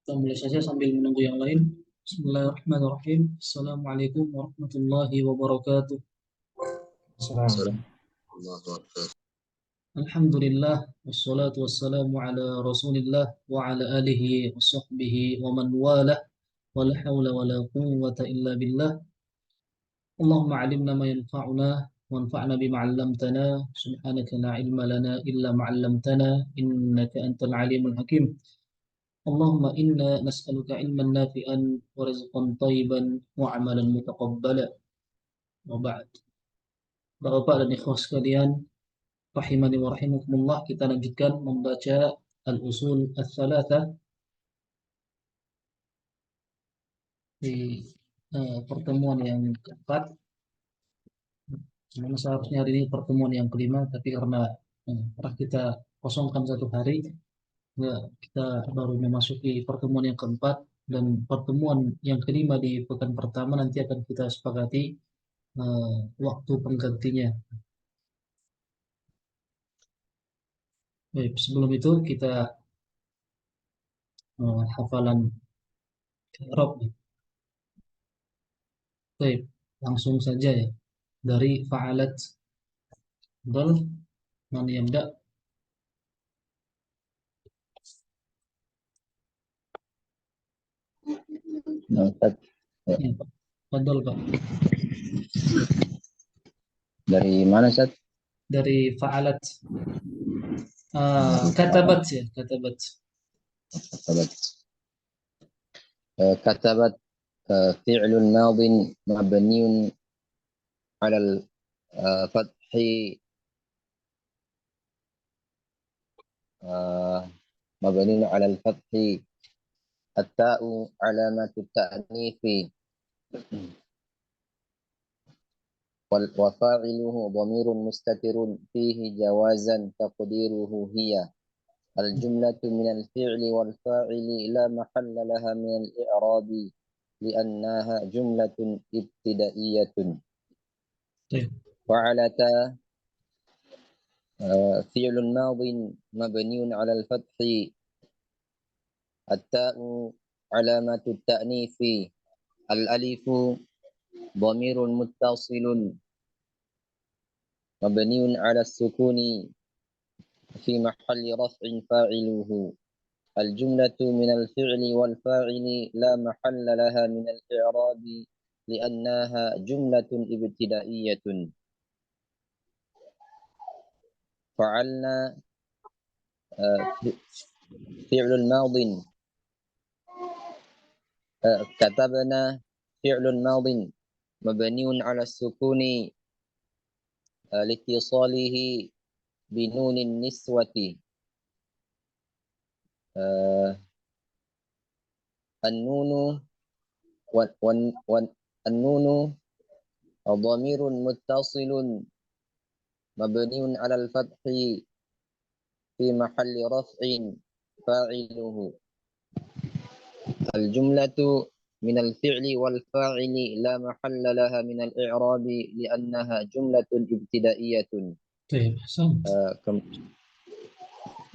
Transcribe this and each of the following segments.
Kita mulai saja sambil menunggu yang lain. Bismillahirrahmanirrahim. Assalamualaikum warahmatullahi wabarakatuh. Salam. Alhamdulillah wassalatu wassalamu ala Rasulillah wa ala alihi wa sahbihi wa man walah wa la hawla wa la quwwata illa billah. Allahumma alimna ma yanfa'una wanfa'na bima 'allamtana. Subhanaka la ilma lana illa ma 'allamtana innaka antal alimul hakim. Allahumma inna nas'aluka ilman nafi'an wa rizqan thayyiban wa amalan mutaqabbala. Wa ba'd. Bapak dan ikhwah sekalian, rahimani wa rahimakumullah, kita lanjutkan membaca al-usul ats-tsalatsah di pertemuan yang keempat. Sebenarnya seharusnya hari ini pertemuan yang kelima, tapi karena telah kita kosongkan satu hari, ya, kita baru memasuki pertemuan yang keempat, dan pertemuan yang kelima di pekan pertama nanti akan kita sepakati waktu penggantinya. Baik, sebelum itu kita hafalan Rob. Baik, langsung saja ya. Dari fa'alat dal, mana yang dak? Ustaz, Ya, Pak. Fadol, Pak. dari mana Ustaz? Dari fa'alat. Katabat ya, katabat. Katabat. Katabat fi'lun madin mabniun 'ala al-fathi mabniun 'ala al-fathi at-ta'u 'alamatu at-ta'nifi وفاعله ضمير مستتر فيه جوازا تقديره هي الجملة من الفعل والفاعل لا محل لها من الإعراب لأنها جملة ابتدائية. فعلت فعل ماض مبني على الفتح التاء علامة التأنيث الألف ضمير متصل مبني على السكون في محل رفع فاعله الجملة من الفعل والفاعل لا محل لها من الإعراب لأنها جملة ابتدائية. فعلنا فعل ماض كتبنا فعل ماض مبني على السكون لاتصاله بنون النسوة النون والنون ضمير متصل مبني على الفتح في محل رفع فاعله الجملة من الفعل والفاعل لا محل لها من الإعراب لأنها جملة ابتدائية. طيب، أحسنت.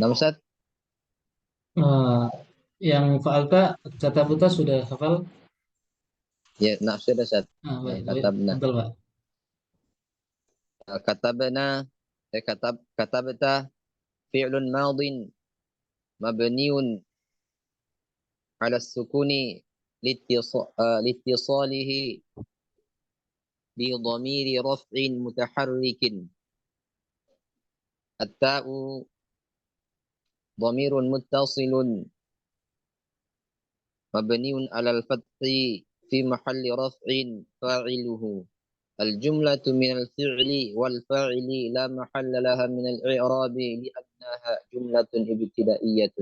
Ustaz? Yang fa'alta, katabuta sudah hafal? Ya, sudah Ustaz. Baik, Katabna. betul, Pak. Katabna, katabta fi'lun madin mabniun على السكون لاتصاله بضمير رفع متحرك التاء ضمير متصل مبني على الفتح في محل رفع فاعله الجملة من الفعل والفاعل لا محل لها من الإعراب لأنها جملة ابتدائية.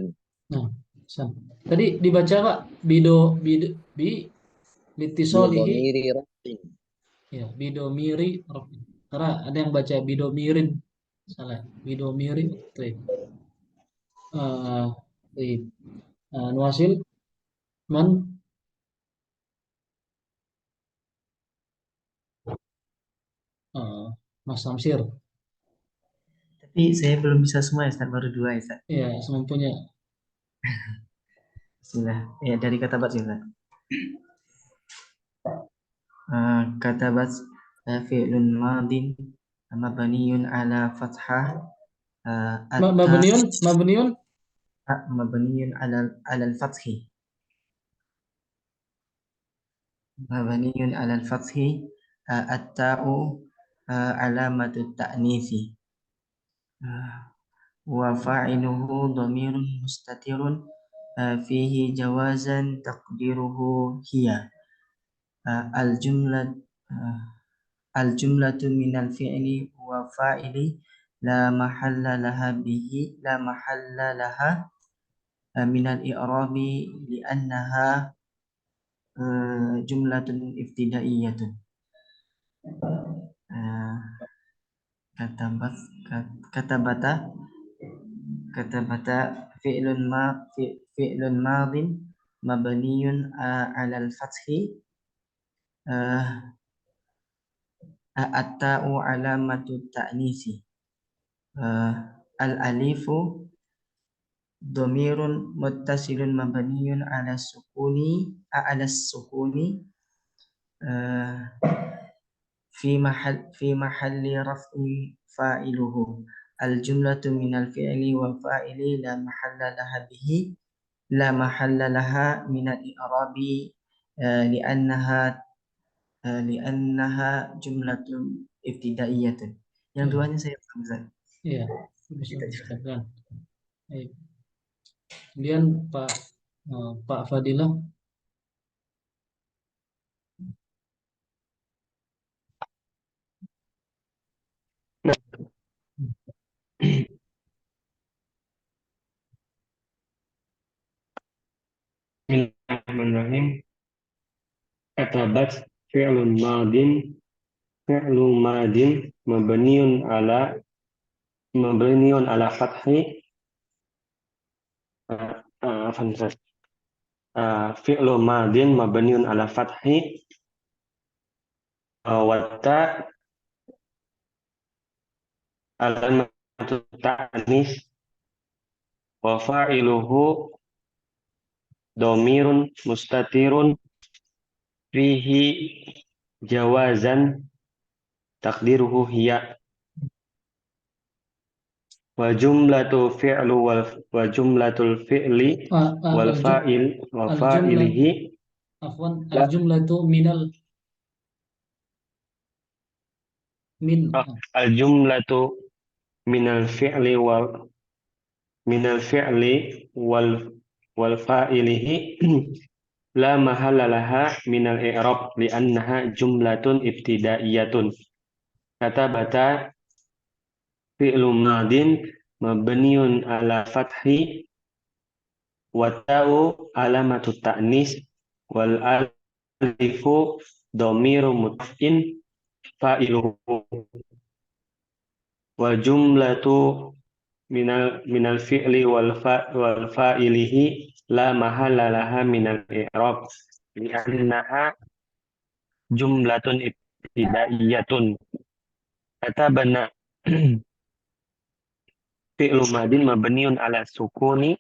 Tadi dibaca Pak, litisolihi. Ya, bidomiri. Karena ada yang baca bidomirin. Salah, bidomirin. Nuasil man Mas Samsir. Tapi saya belum bisa semua ya, Ustaz. Baru 2 ya, Ustaz. Ya, semampunya. Sila. Ya, dari kata bat sila. Kata bat fi'lun madin mabniyun ala fathah atta Mabniun mabniyun ala al-fathi mabniyun ala al-fathi at-ta'u alamatu ta'nisi wa fa'iluhu dhamirun mustatirun fihi jawazan taqdiruhu hiya al-jumlah al-jumlatu minal fi'li wa fa'ili la mahalla laha bihi la mahalla laha minal i'rabi li'annaha jumlatun ibtidaiyatun. Katabat katabata katabata fi'lun madin mabniyun 'ala al-fathi at-ta'u alamatu ta'nisi al-alifu dhamirun muttasilun mabniyun 'ala sukuni fi mahalli raf'i fa'iluhu al-jumlatu minal fi'li wa fa'ili la mahalla laha bihi la mahalla laha minal i'rabi li'annaha jumlatun ibtidaiyatun. Yang duanya saya paham, Ustaz. Iya, bisa dijelaskan. Baik. Kemudian Pak Fadilah. Bismillahirrahmanirrahim. Katabat fi'lun madin mabniun ala fathi fi'lu madin mabniun ala fathi wa ta alamatu ta'nis wa fa'iluhu dhamirun mustatirun fihi jawazan taqdiruhu hiya wa jumlatul fi'li wal fa'il wa fa'ilihi Afwan, al-jumlatu al-jumlatu minal fi'li wal fa'ilihi la mahalla laha minal i'rab li'annaha jumlatun ibtidaiyatun. Katabata fi'lu madin mabniun ala fathi wa ta'u alamatu ta'nis wal alifu dhamiru mutafin fa'iluhu wa jumlatu minal fi'li wal fa'ilihi la mahalla laha minal i'rab li'annaha jumlatun ibtidaiyatun. Katabana fi'lu madin mabniun ala sukuni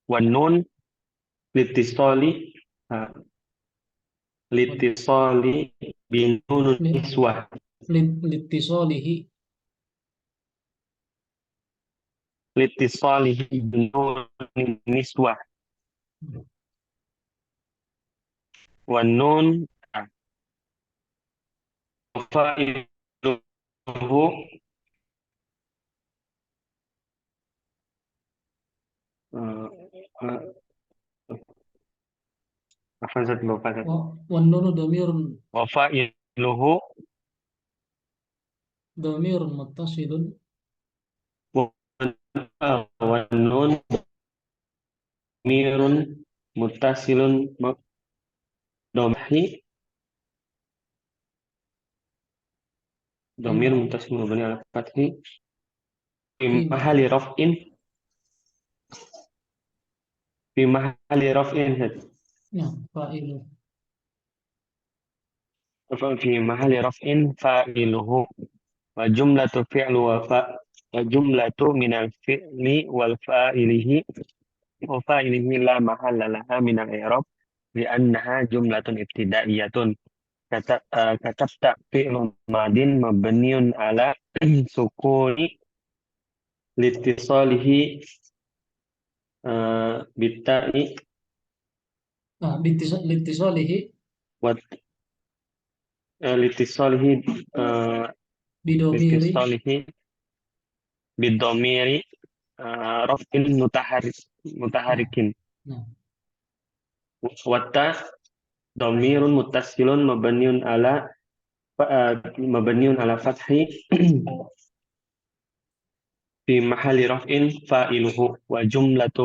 wan nun litisoli bin nun niswah litisolihi bin nun niswah wan nun fa'iluhu wan nunu dhamirun wa fa'iluhu muttasilun wan nun dhamirun muttasilun dhamir muttasil mabni ala fathi fi mahalli raf'in fa'ilu fi mahalli raf'in fa'iluhu wa jumlatu minal fi'li wal fa'ilihi وفاعله لا محل لها من الإعراب لأنها جملة ابتدائية. كتبت فعل ماض مبني على سكون لاتصاله بالتاء لاتصاله وت- لاتصاله bidomiri. لاتصاله بالضمير رفع Nah, متحرك nah. والتاء ضمير متصل مبني على فتح في محل رفع فاعله وجملة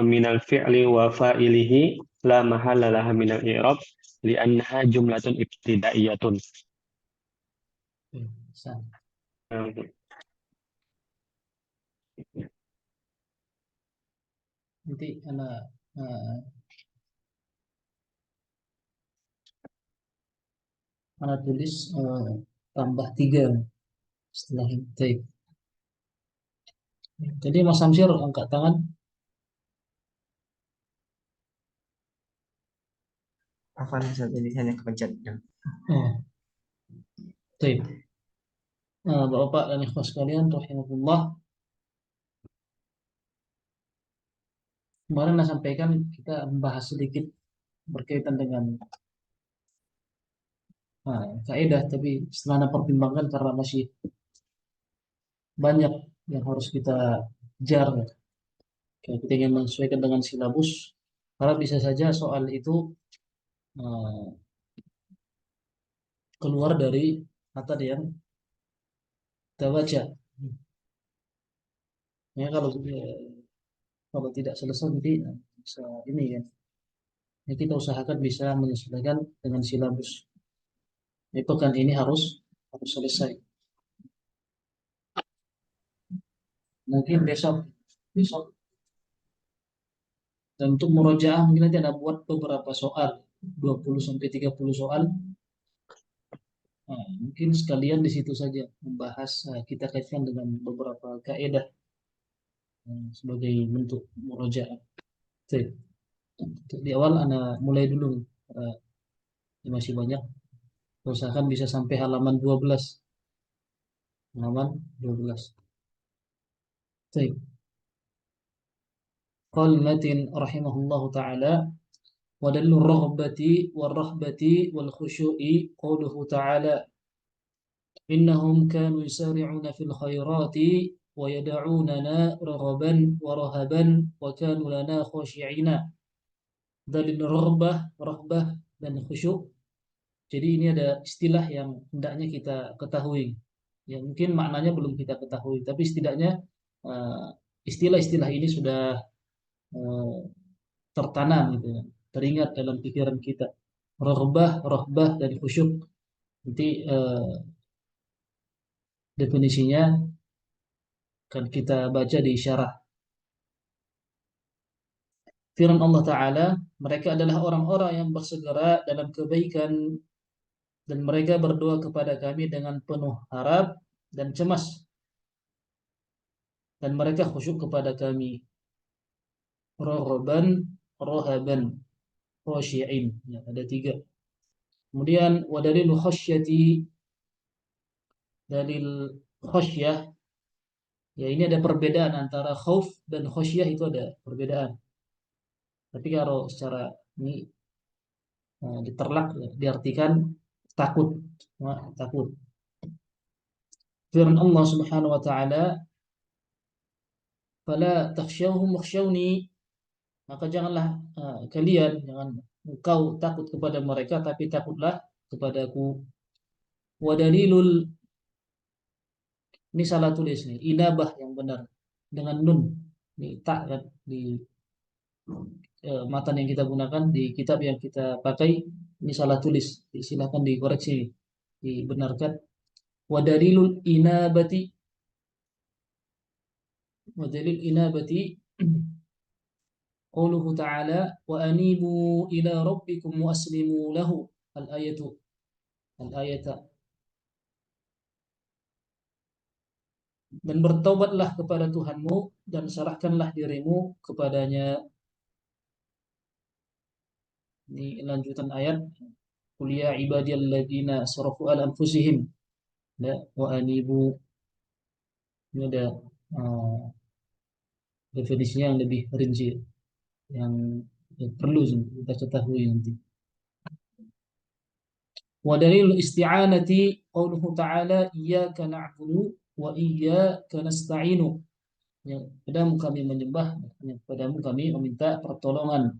من الفعل وفاعله لا محل لها من الإعراب لأنها جملة ابتدائية. Sama. Nanti anak tulis tambah 3 setelah itu. Jadi Mas Samsir angkat tangan. Afan Ustaz, jadi saya kepencet. Oh, baik. Bapak dan ikhwas sekalian, rahimahullah. Kemarin saya sampaikan kita membahas sedikit berkaitan dengan kaidah, tapi setelah Anda pertimbangkan karena masih banyak yang harus kita kejar. Kalau kita ingin menyesuaikan dengan silabus, karena bisa saja soal itu eh, keluar dari kata yang kita baca. Ya, kalau tidak selesai nanti bisa ini ya. Ya, kita usahakan bisa menyesuaikan dengan silabus. Ini pekan ini harus selesai. Mungkin besok. Dan untuk murojaah mungkin nanti Anda buat beberapa soal, 20 sampai 30 soal. Nah, mungkin sekalian di situ saja membahas, kita kaitkan dengan beberapa kaidah sebagai bentuk murojaah. Baik. Di awal Anda mulai dulu, masih banyak. Usahakan bisa sampai halaman 12. Halaman 12. Baik. Qala Matin rahimahullahu taala wa dalil raghbati war rahbati wal khushu'i qawluhu ta'ala innahum kanu yusari'una fil khairati wa yad'unana raghaban wa rahaban wa kanu lana khashi'ina. Dalil rahbah dan khusyuk. Jadi ini ada istilah yang hendaknya kita ketahui. Ya mungkin maknanya belum kita ketahui, tapi setidaknya istilah-istilah ini sudah eh, tertanam gitu ya, teringat dalam pikiran kita. Rahbah dan khusyuk. Nanti definisinya akan kita baca di syarah. Firman Allah Ta'ala, mereka adalah orang-orang yang bersegera dalam kebaikan dan mereka berdoa kepada kami dengan penuh harap dan cemas dan mereka khusyuk kepada kami. Raghaban, rahaban, khashi'in. Ya, ada 3. Kemudian wadalilu khasyati, dalil khasyah. Ya ini ada perbedaan antara khauf dan khasyah, itu ada perbedaan. Tapi kalau secara ini diterlak, ya, diartikan takut. Takut. Firman Allah Subhanahu wa taala, "Fala takhshawhum wakhshawni." Maka janganlah jangan engkau takut kepada mereka, tapi takutlah kepadaku. Wa dalilul, ini salah tulis nih, inabah yang benar dengan nun. Ini tak kan di matan yang kita gunakan di kitab yang kita pakai, ini salah tulis. Silakan dikoreksi, dibenarkan. Wa dalilul inabati, wa dalil inabati qauluhu ta'ala wa anibu ila rabbikum wa aslimu lahu. Al-ayata. dan bertaubatlah kepada Tuhanmu dan serahkanlah dirimu kepadanya. Ini lanjutan ayat. Qul ya ibadiyalladzina asrafu ala anfusihim ya, wa anibu. Ini ada definisinya yang lebih rinci yang perlu kita ketahui nanti. Wa dalil isti'anati qauluhu ta'ala iyyaka na'budu wa iyyaka nasta'inu. Ya, padamu kami menyembah, ya, padamu kami meminta pertolongan.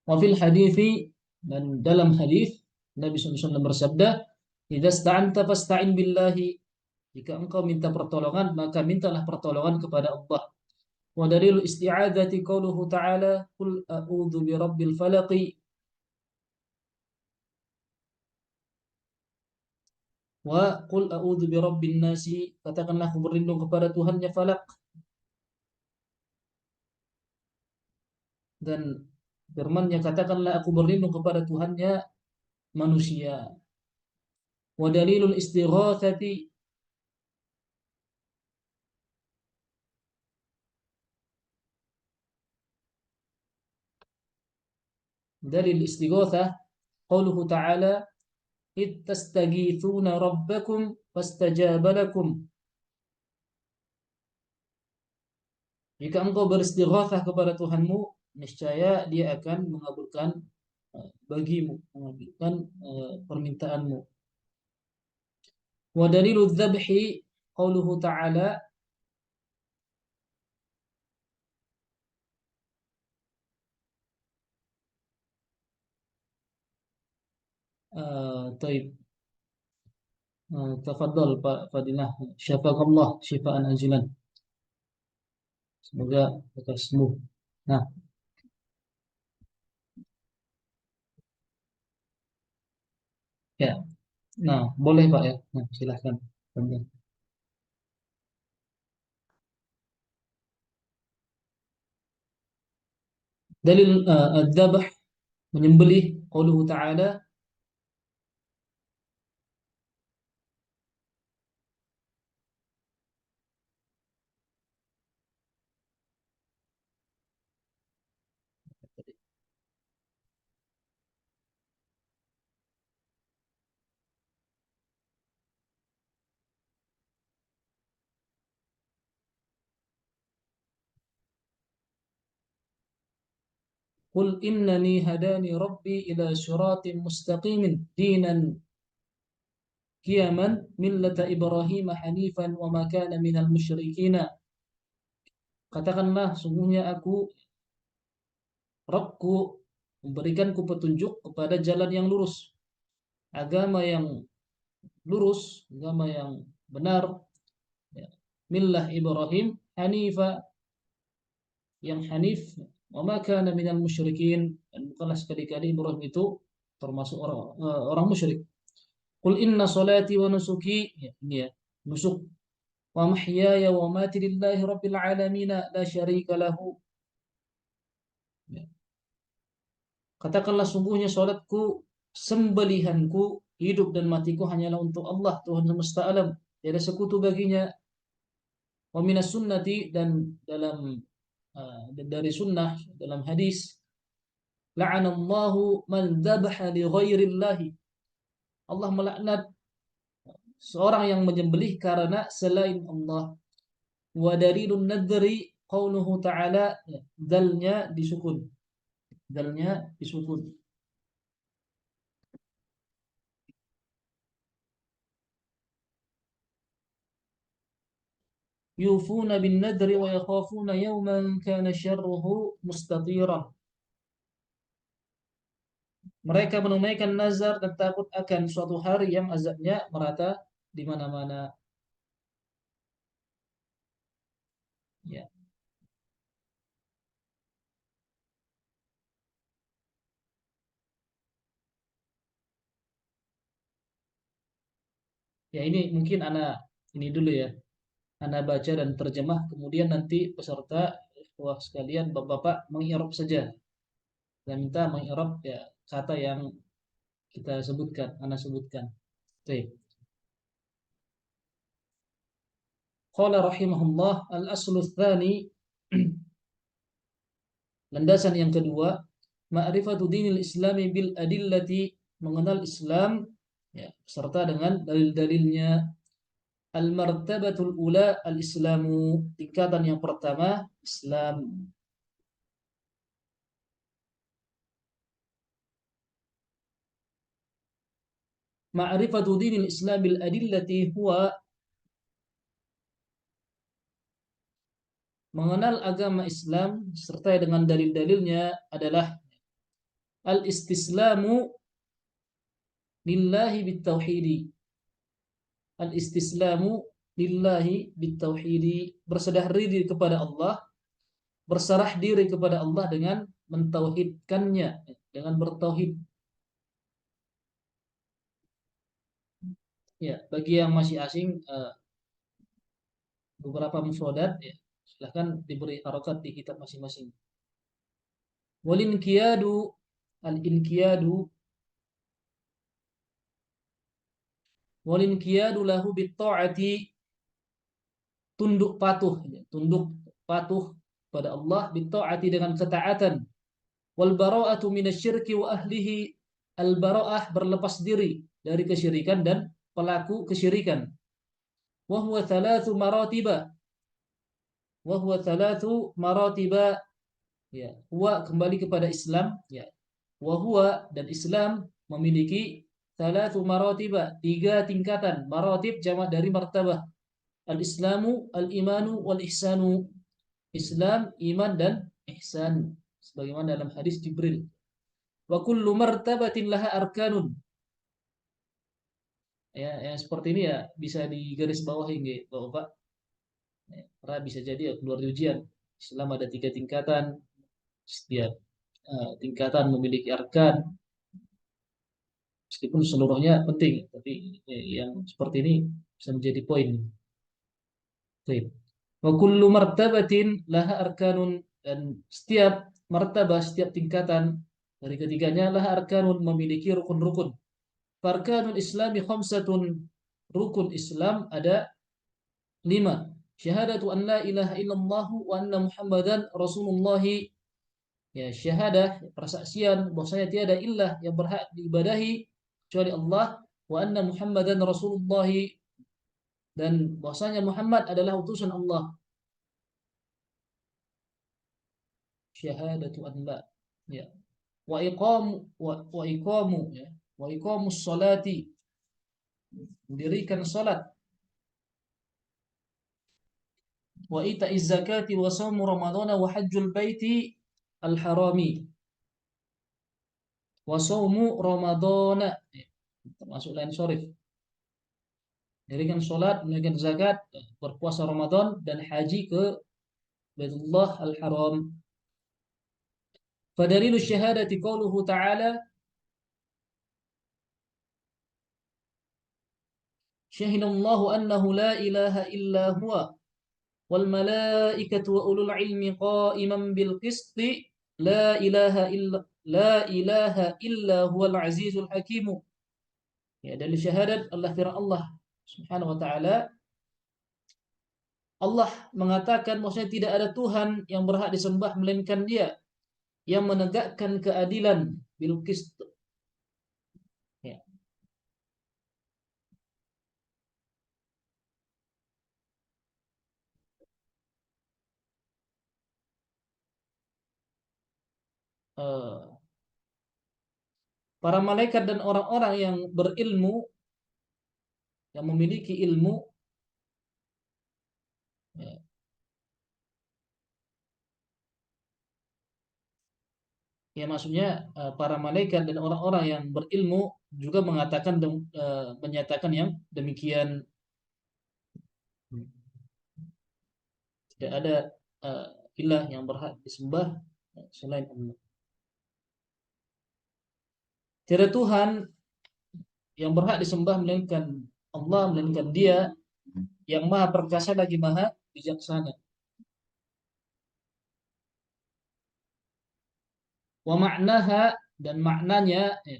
Wa fil hadithi, dan dalam hadis Nabi SAW bersabda, "Idza sta'anta fasta'in billahi." Jika engkau minta pertolongan, maka mintalah pertolongan kepada Allah. Wa dalil isti'adzati qauluhu ta'ala, "Qul a'udzu birabbil falaq." Wa qul a'udzu birabbin nasi, katakanlah aku berlindung kepada Tuhannya falak. Dan firman-Nya, katakanlah aku berlindung kepada Tuhannya manusia. Wa dalilul istighatsati, dalil istighatsah qauluhu ta'ala id tastaghithuna rabbakum fastajaba lakum. Jika engkau beristighatsah kepada Tuhanmu, niscaya Dia akan mengabulkan bagimu, mengabulkan permintaanmu. Wa dalilu dzabhi qauluhu ta'ala طيب tafadhal Pak Fadilah, syafakallah syifaan ajilan. Semoga lekas sembuh. Nah, ya. Nah, boleh Pak ya. Nah, silahkan. Dalil adzabh, menyembelih, qauluhu ta'ala Qul innani hadani rabbi ila siratim mustaqimin dinan qiyaman millata Ibrahim hanifan wa ma kana minal musyrikina. Katakanlah, sungguhnya aku, Rabbku, memberikanku petunjuk kepada jalan yang lurus, agama yang lurus, agama yang benar, ya. Millah Ibrahim hanifa, yang hanif, wa ma kana minal musyrikin, dan bukanlah sekali-kali Ibrahim itu termasuk orang musyrik. Qul inna salati wa nusuki, ya, ini ya, nusuk, wa mahyaya wa mati lillahi rabbil alamin la syarika lahu. Ya. Katakanlah, sungguhnya salatku, sembelihanku, hidup dan matiku hanyalah untuk Allah, Tuhan semesta alam, tiada sekutu baginya. Wa minas sunnati, dan dari sunnah, dalam hadis, la'anallahu man dzabaha li ghairillahi. Allah melaknat seorang yang menyembelih karena selain Allah. Wa dalilun nadri qauluhu ta'ala, dalnya disukun. Dalnya disukun. Yufuna bin nadri wa yakhafuna yawman kana syarruhu mustatira. Mereka menunaikan nazar dan takut akan suatu hari yang azabnya merata di mana-mana. Ya. Ya, ini mungkin ini dulu ya. Ana baca dan terjemah, kemudian nanti peserta wah sekalian bapak-bapak mengi'rab saja. Dan minta mengi'rab ya kata yang kita sebutkan, ana sebutkan. Oke. Qala rahimahullah al-aslu tsani landasan yang kedua ma'rifatu dinil islami bil adillati mengenal Islam ya, serta dengan dalil-dalilnya. Al-martabatul ula al-islamu tingkatan yang pertama Islam. Ma'rifatu dinil islam bil adillati huwa mengenal agama Islam serta dengan dalil-dalilnya adalah al-istislamu lillahi bitauhidi. Al-istislamu lillahi bitauhidi berserah diri kepada Allah, berserah diri kepada Allah dengan mentauhidkannya, dengan bertauhid. Ya, bagi yang masih asing beberapa mufradat ya, silahkan diberi harokat di kitab masing-masing. Walinkiyadu al-inkiyadu walinkiyadu lahu bitta'ati tunduk patuh ya, tunduk patuh pada Allah bitta'ati dengan ketaatan. Wal bara'atu minasyirki wa ahlihi al bara'ah berlepas diri dari kesyirikan dan pelaku kesyirikan. Wa huwa thalathu maratiba wa huwa thalathu maratiba ya, huwa kembali kepada Islam ya. Wa huwa dan Islam memiliki thalathu maratiba tiga tingkatan. Maratib jamak dari martabah. Al-Islamu, al-imanu, wal-ihsanu. Islam, iman dan ihsan sebagaimana dalam hadis Jibril. Wa kullu martabatin laha arkanun. Ya, yang seperti ini ya bisa digaris bawahi nggih, Bapak. Ya, karena bisa jadi ya keluar di ujian. Islam ada tiga tingkatan. Setiap tingkatan memiliki arkan. Meskipun seluruhnya penting, tapi yang seperti ini bisa menjadi poin. Baik. Wa kullu martabatin laha arkanun dan setiap martabah, setiap tingkatan dari ketiganya laha arkanun memiliki rukun-rukun. Farkanul Islami khamsatun, rukun Islam ada 5. Syahadatu an la ilaha illallah wa anna Muhammadan Rasulullah. Ya, syahadah, persaksian bahwasanya tiada ilah yang berhak diibadahi kecuali Allah, wa anna Muhammadan Rasulullah dan bahwasanya Muhammad adalah utusan Allah. Syahadatu an la ya. Wa iqamu ya. Wa iqamus salati mendirikan salat. Wa ita'iz zakati wa shaumu ramadhana wa hajjul baiti al-harami. Wa shaumu ramadhana termasuk lain syarif. Mendirikan salat, menunaikan zakat, berpuasa Ramadan dan haji ke Baitullah al-Haram. Fadalilu syahadati qauluhu ta'ala syahidallahu annahu la ilaha illa huwa wal malaikatu wa ulul ilmi qa'iman bil qisti la ilaha illa huwal azizul hakim. Ya, dalil syahadat Allah firman Allah Subhanahu wa taala, Allah mengatakan bahwasanya tidak ada Tuhan yang berhak disembah melainkan Dia yang menegakkan keadilan bil qist. Ya. Para malaikat dan orang-orang yang berilmu, yang memiliki ilmu ya, ya maksudnya para malaikat dan orang-orang yang berilmu juga mengatakan menyatakan yang demikian. Tidak ada ilah yang berhak disembah selain Allah. Tiada Tuhan yang berhak disembah melainkan Allah, melainkan Dia yang maha perkasa lagi maha bijaksana. Wa ma'naha dan maknanya ya,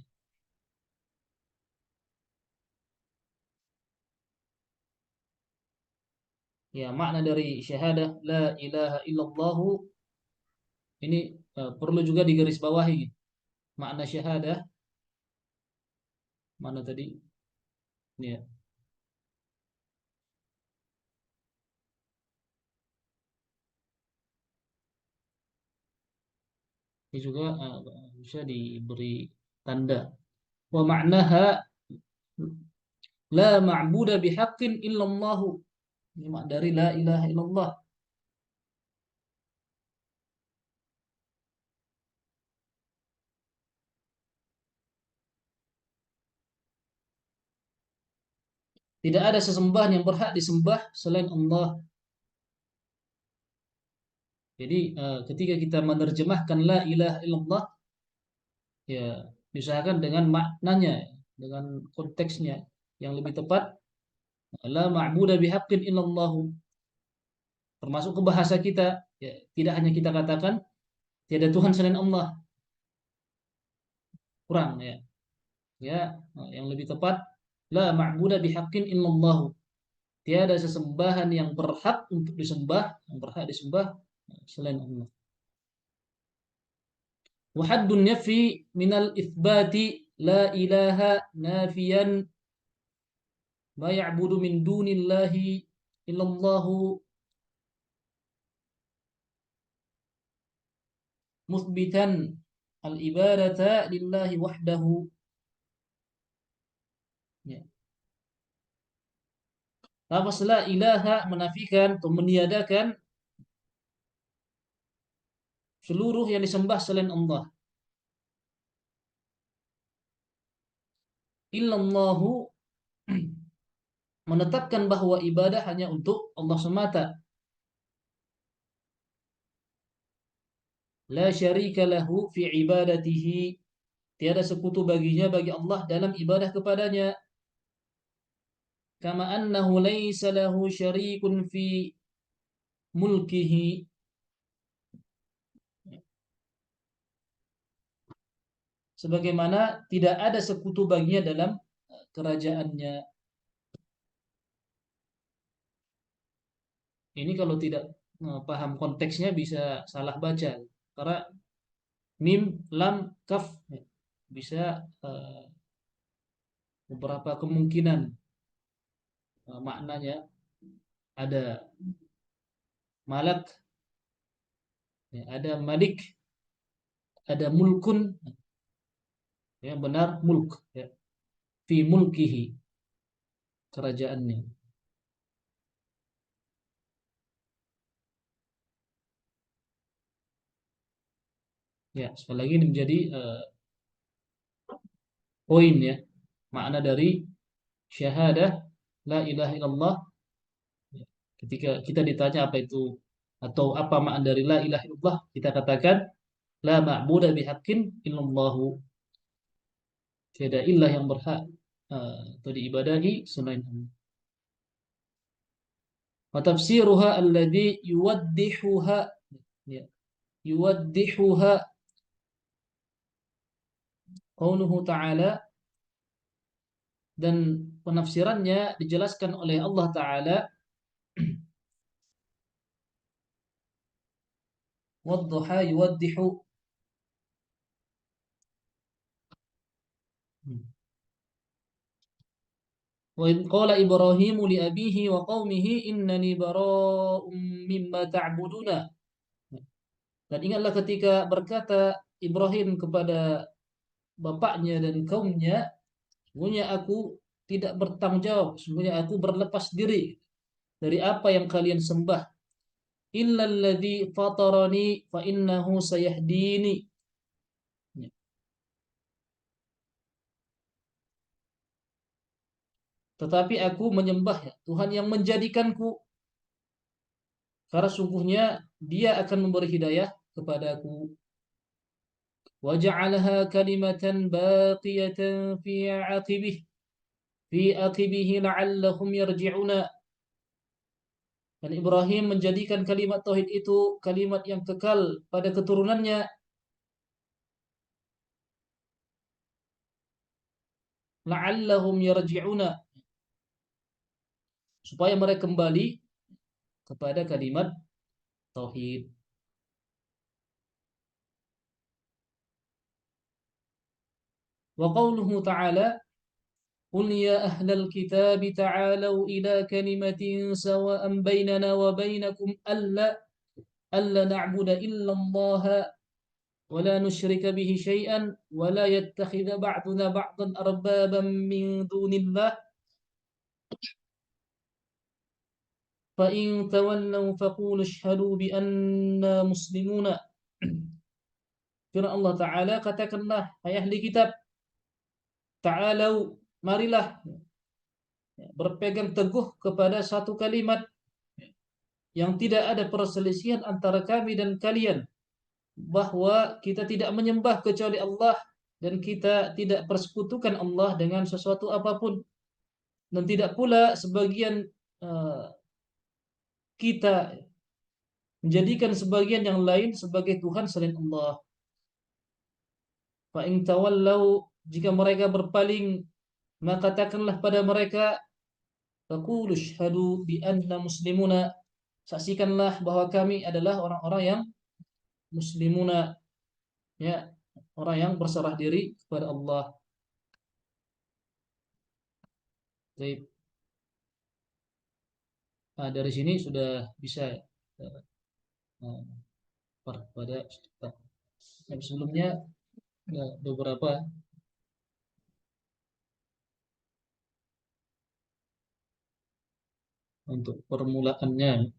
Ya, makna dari syahadah la ilaha illallahu ini perlu juga digarisbawahi. Makna syahadah mana tadi? Ya, ini juga bisa diberi tanda. Wa maknaha la ma'buda bihaqqin illallahu. Ini makna dari la ilaha illallah. Tidak ada sesembahan yang berhak disembah selain Allah. Jadi ketika kita menerjemahkan la ilaha illallah, ya diusahakan dengan maknanya, dengan konteksnya yang lebih tepat. La ma'budu bihaqqin illallah. Termasuk ke bahasa kita, ya, tidak hanya kita katakan tiada Tuhan selain Allah, kurang ya. Ya, yang lebih tepat la ma'budu bihaqqin illallah. Tiada sesembahan yang berhak untuk disembah, yang berhak disembah selain Allah. Wa haddun nafi minal itsbati la ilaha nafiyan ma ya'budu min dunillahi illallahu muthbitan al-ibadata lillahi wahdahu. Ya. Lafaz la ilaha menafikan atau meniadakan seluruh yang disembah selain Allah. Illallahu menetapkan bahwa ibadah hanya untuk Allah semata. La syarika lahu fi ibadatihi. Tiada sekutu baginya bagi Allah dalam ibadah kepadanya. Kama annahu laisa lahu syarikun fi mulkihi. Sebagaimana tidak ada sekutu baginya dalam kerajaannya. Ini kalau tidak paham konteksnya bisa salah baca. Karena mim, lam, kaf bisa beberapa kemungkinan maknanya. Ada malak, ya, ada malik, ada mulkun. Yang benar mulk, ya. Fi mulkihi, kerajaannya. Ya, sekali lagi ini menjadi poin ya. Makna dari syahadah la ilaha illallah. Ya, ketika kita ditanya apa itu atau apa makna dari la ilaha illallah, kita katakan la ma'budu bihaqqin illallahu. Tiada ilah yang berhak atau diibadahi selain Allah. Wa tafsiruha alladhi yuwaddihuha, ya, yuwaddihuha qauluhu ta'ala, dan penafsirannya dijelaskan oleh Allah Ta'ala. Wadduha yuwaddihu. Wa idh qala Ibrahimu li abihi wa qaumihi innani bara'um mimma ta'buduna. Dan ingatlah ketika berkata Ibrahim kepada bapaknya dan kaumnya, sungguhnya aku tidak bertanggung jawab, sungguhnya aku berlepas diri dari apa yang kalian sembah. Illalladzi fatarani fa innahu sayahdini. Tetapi aku menyembah Tuhan yang menjadikanku, karena sungguhnya Dia akan memberi hidayah kepadaku. Wa ja'alaha kalimatan baqiyatan fi aqibihi la'allahum yarji'una. Dan Ibrahim menjadikan kalimat tauhid itu kalimat yang kekal pada keturunannya, la'allahum yarji'una, supaya mereka kembali kepada kalimat tauhid. Wa qauluhu ta'ala قل يا أهل الكتاب تعالوا إلى كلمة سواء بيننا وبينكم ألا نعبد إلا الله ولا نشرك به شيئا ولا يتخذ بعضنا بعضا أربابا من دون الله فإن تولوا فقولوا اشهدوا بأننا مسلمون. Firman Allah Ta'ala, katakanlah hai ahli kitab, ta'alau, marilah berpegang teguh kepada satu kalimat yang tidak ada perselisihan antara kami dan kalian, bahwa kita tidak menyembah kecuali Allah dan kita tidak persekutukan Allah dengan sesuatu apapun, dan tidak pula sebagian kita menjadikan sebagian yang lain sebagai Tuhan selain Allah. Fa in tawallau, jika mereka berpaling, maka katakanlah pada mereka, faqulu syhadu bi anna muslimuna, saksikanlah bahwa kami adalah orang-orang yang muslimuna, ya, orang yang berserah diri kepada Allah. Baik. Nah, dari sini sudah bisa pada sebelumnya beberapa untuk permulaannya,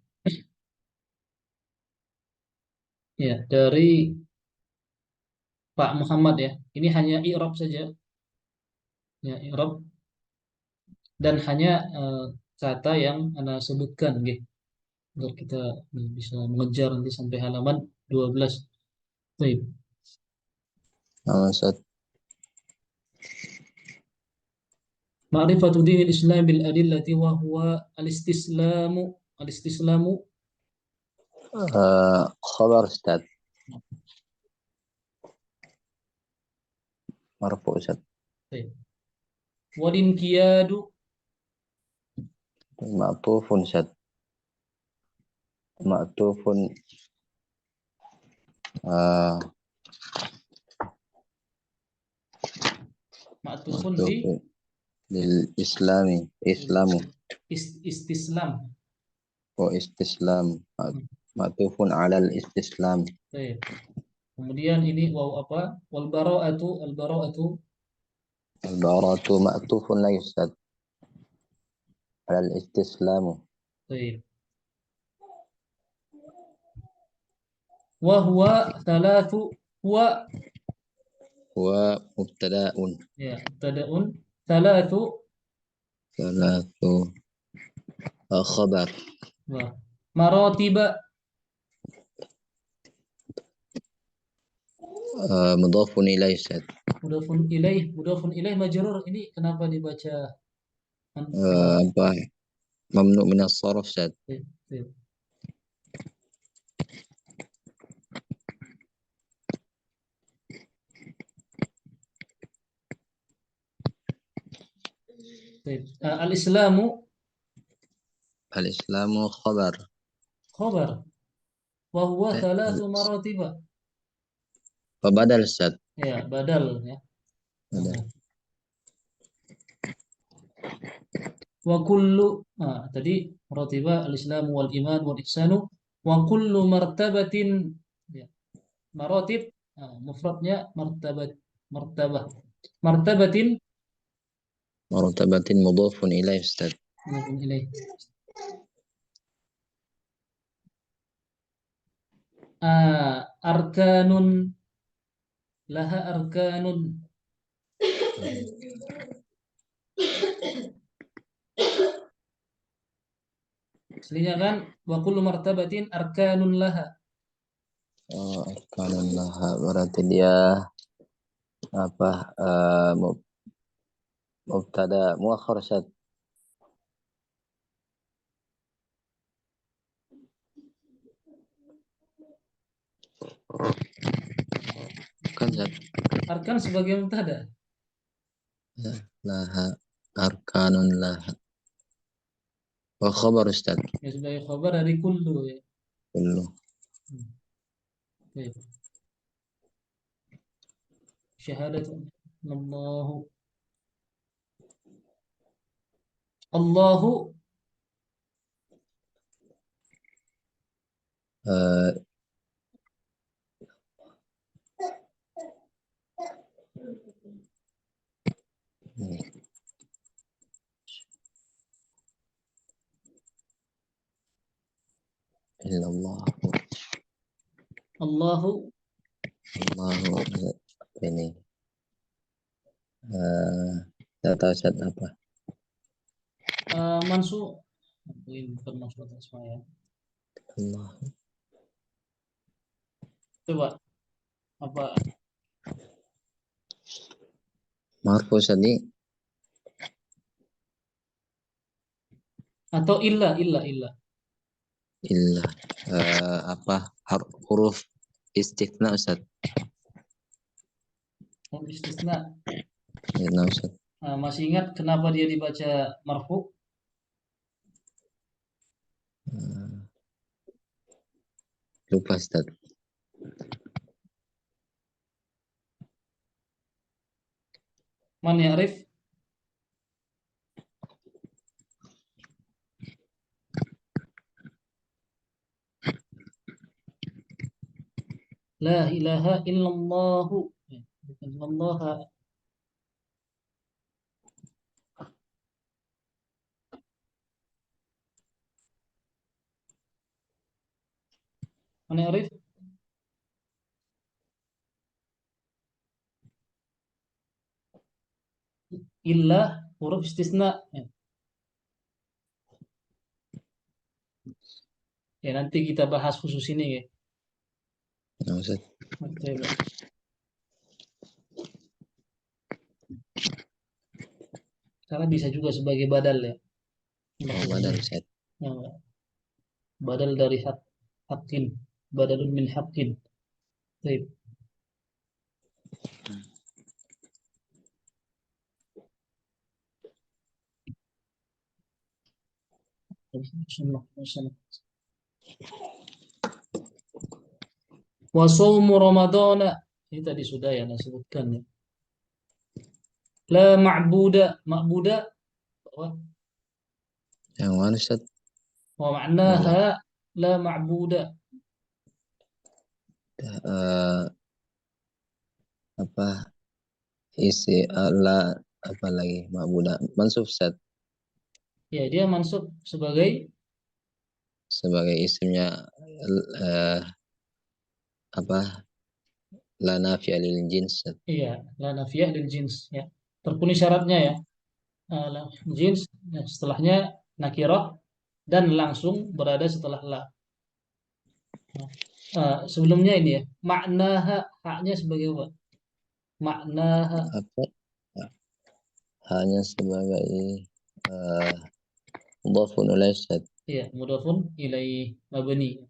ya, dari Pak Muhammad, ya. Ini hanya i'rab saja, ya, i'rab, dan hanya kata yang Anda sebutkan, gitu, agar kita bisa mengejar nanti sampai halaman 12. Baik. Ustaz. Ma'rifatu dinil Islam bil adillati wa huwa al-istislamu Khabar Ustaz. Marfu Ustaz. wal inqiyadu Ma'tufun Ustaz. Ma'tufun ma'tufun di lil islamu istislam. Istislam. Ma'tufun alal istislam. Baik. Kemudian ini waw apa? Wal bara'atu, Al-baratu ma'tufun la Ustaz. Alal istislamu. baik. Wa huwa thalathu, huwa, Mubtada'un. ya, mubtada'un, thalathu, Khabar. wa maratiba, Mudhafun ilaih Ustaz. mudhafun ilaih majrur. Ini kenapa dibaca Mamnu' min as-sarf Ustaz. baik, baik. Al-islamu Al-islamu khabar. wa huwa thalathu maratiba. Badal Ustaz. Ya, badal, ya. Badal. Wa kullu, tadi maratiba al-islamu wal iman wal ihsanu, wa kullu martabatin, ya. Maratib, mufradnya martabah. Martabatin mudhafun ilaih Ustaz. Mudhafun ilaih. Arkanun, laha arkanun. Aslinya kan wa kullu martabatin arkanun laha. Arkanun laha, berarti dia apa, mubtada muakhar Ustaz. Bukan Ustaz. Arkan sebagai mubtada. Laha, arkanun laha. وخبر أستاذ Ya sebagai khabar dari kullu ya. كله. Baik. Syahadatu Allahu Allahu آه، إلا الله Allahu الله ini saya tahu Ustaz apa mansu ini bukan maksud asma ya. Allah Coba apa marfu Ustaz ini atau illa illa apa huruf istitsna Ustaz istisna. ya Ustaz Masih ingat kenapa dia dibaca marfu? Eh, lupa Ustaz Man ya'rif? La ilaha illallahu. Illallah. Man ya'rif? Illa huruf istisna. Ya nanti kita bahas khusus ini ya. ya Ustaz Oke, karena bisa juga sebagai badal ya. badal Ustaz Nah, badal dari hakin, badalun min hakin. Baik. Wa shaumu Ramadana. Ini tadi sudah ya saya sebutkan ya. La ma'buda bahwa yang mana Ustaz wa ma'naha la ma'buda. Eh, apa isi Allah apa lagi ma'budah mansub Ustaz Ya, dia mansub sebagai sebagai isimnya eh, apa la nafi'a lil jins Ustaz. iya, la nafiyah lil jins ya. Terpenuhi syaratnya ya. La jins ya, setelahnya nakirah dan langsung berada setelah la. Sebelumnya ini ya, maknaha haknya sebagai apa? Maknaha Apa hanya sebagai eh mudhafun ilaih Ustaz. ya mudhafun ilaih mabni.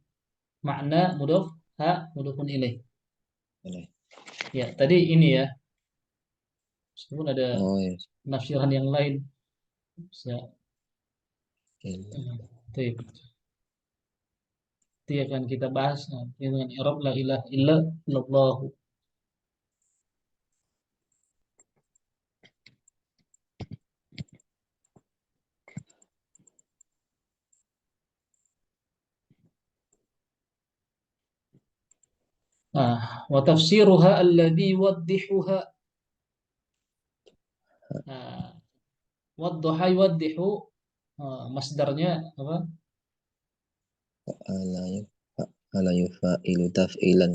Makna mudhaf ha mudhafun ilaih. Boleh. Ya, tadi ini ya. Meskipun ada Oh ya penafsiran yang lain. Bisa, illa. baik. Nanti akan kita bahas dengan i'rab la ilaha illallah. Wa tafsiruha alladhi yuwaddihuha. Wadduha yuwaddihu. Masdarnya apa? ala ala yufa'ilu taf'ilan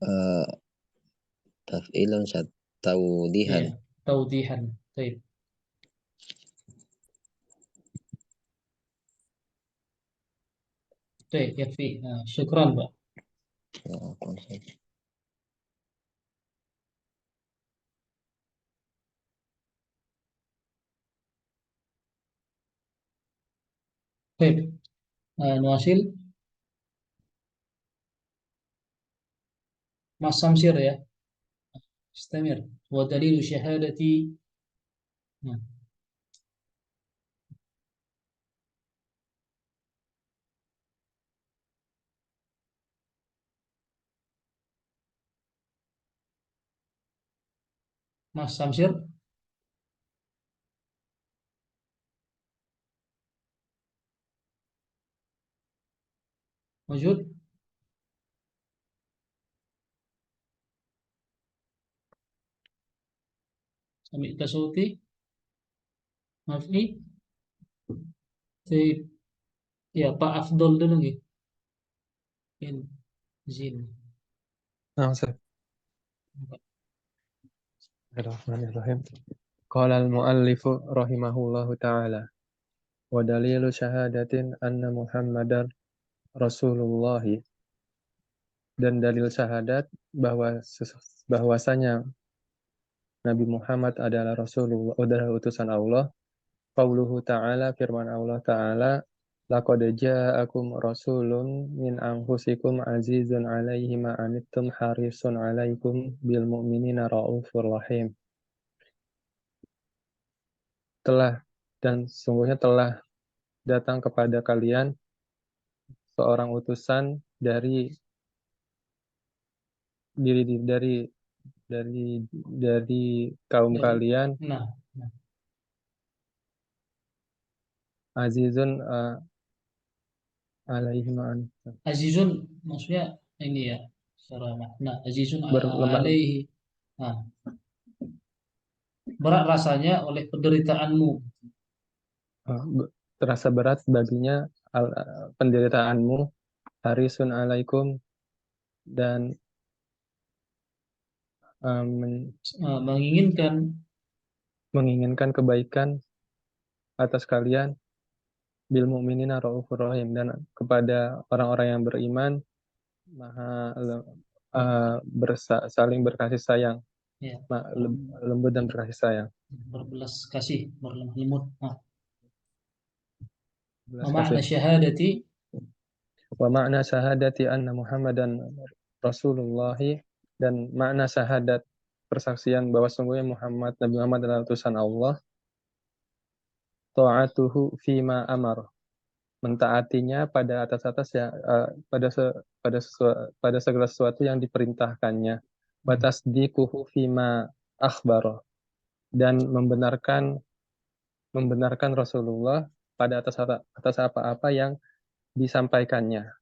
eh taf'ilan Ustaz taudihan Iya, taudihan. Baik. Baik, yakfi. Syukran, Pak. ya apa Ustaz Baik. Nuasil Mas Samsir ya. Istamir. Wa dalilu syahadati. Nah, Mas Samsir, wujud. Sami Kasuti, Mafi, ya Pak Afdol dulu nih. Zin. Nah, Ustaz. Bismillahirrahmanirrahim. Qala al-muallifu rahimahullahu ta'ala wa dalilu syahadatin anna Muhammadar Rasulullah, dan dalil syahadat bahwasanya Nabi Muhammad adalah Rasulullah, adalah utusan Allah. Qauluhu ta'ala, firman Allah ta'ala, laqad ja'akum rasulun min anfusikum azizun 'alaihi ma anittum harisun 'alaikum bil mu'minina raufur rahim. Telah dan sungguhnya telah datang kepada kalian seorang utusan dari kaum kalian, Nah, azizun alaihi ma anittum, Azizun maksudnya ini ya, secara makna Azizun berlemah alaihi. Nah, berat rasanya oleh penderitaanmu. terasa berat baginya penderitaanmu, harisun alaikum, dan menginginkan kebaikan atas kalian, bil mu'minina raufur rahim, dan kepada orang-orang yang beriman maha saling berkasih sayang, Ya, lembut dan berkasih sayang. berbelas kasih, berlemah lembut. Nah, Belas makna kasih. syahadati, Wa makna syahadati anna Muhammadan Rasulullah, dan makna syahadat persaksian bahwa sungguhnya Nabi Muhammad adalah utusan Allah. Ta'atuhu fima amar, mentaatinya pada atas ya, pada segala sesuatu yang diperintahkannya. Wa tasdiquhu fima akhbara, dan membenarkan Rasulullah pada atas apa-apa yang disampaikannya.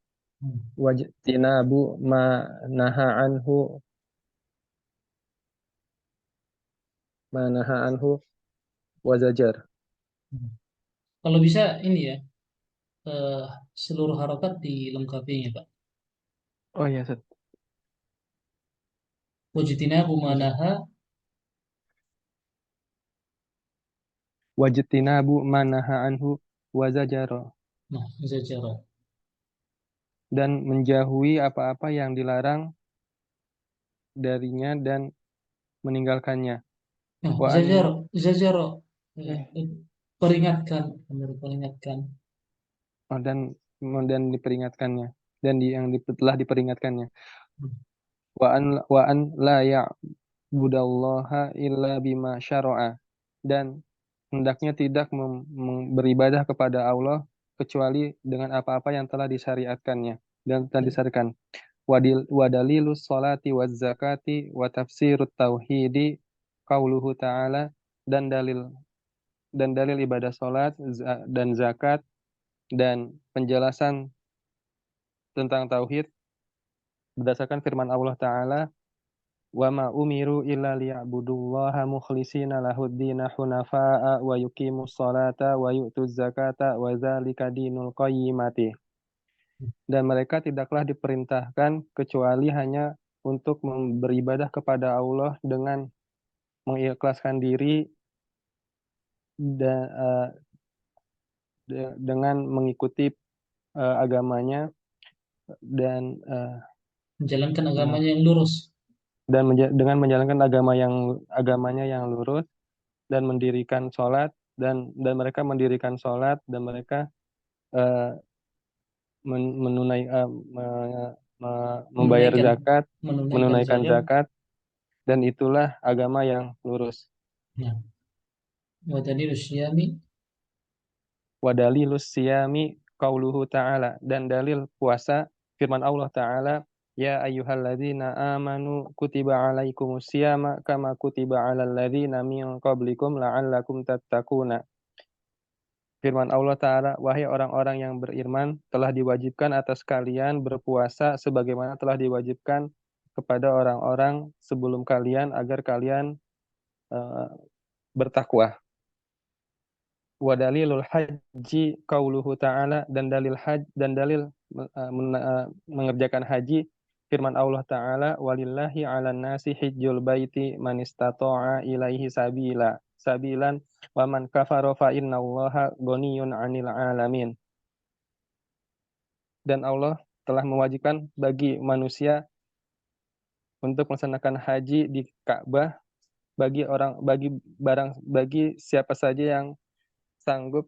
Wajtinabu ma naha anhu wazajar. kalau bisa ini ya, seluruh harokat dilengkapinya Pak. Oh iya, Ustaz. Wajtinabu manaha, Wajtinabu ma naha anhu wazajar, nah zajarah. dan menjauhi apa-apa yang dilarang darinya dan meninggalkannya. Nah, Wa an zajarah, peringatkan, peringatkan. dan diperingatkannya, dan telah diperingatkannya. Wa an la ya'budallaha illa bima syara'a, dan hendaknya tidak beribadah kepada Allah kecuali dengan apa-apa yang telah disyariatkannya dan telah disyariatkan. Wa dalilus sholati waz zakati wa tafsirut tauhidi qauluhu ta'ala, dan dalil ibadah salat dan zakat dan penjelasan tentang tauhid berdasarkan firman Allah Ta'ala, wa ma umiru illa liya'budullaha mukhlishina lahuddina hunafa'a wa yuqimus salata wa yu'tuz zakata wa dzalika dinul qayyimati. Dan mereka tidaklah diperintahkan kecuali hanya untuk beribadah kepada Allah dengan mengikhlaskan diri dan dengan mengikuti agamanya dan Menjalankan agamanya yang lurus. dan dengan menjalankan agamanya yang lurus, dan mendirikan sholat, dan mereka mendirikan sholat, dan mereka membayar zakat, menunaikan zakat, dan itulah agama yang lurus. Nah, wa dalilus syiyami, Wa dalilus siyami qauluhu ta'ala, dan dalil puasa firman Allah Ta'ala, Ya ayyuhalladzina amanu kutiba alaikumus syiyama kama kutiba alal ladzina min qablikum la'allakum tattaquna. Firman Allah Ta'ala, wahai orang-orang yang beriman, telah diwajibkan atas kalian berpuasa sebagaimana telah diwajibkan kepada orang-orang sebelum kalian agar kalian eh, bertakwa. Wa dalilul haji qauluhu ta'ala, dan dalil mengerjakan haji firman Allah Ta'ala, walillahi 'alan nasi hijjul baiti man istata'a ilaihi sabilan wa man kafara fa innallaha ghaniyun 'anil 'alamin. Dan Allah telah mewajibkan bagi manusia untuk melaksanakan haji di Ka'bah bagi siapa saja yang sanggup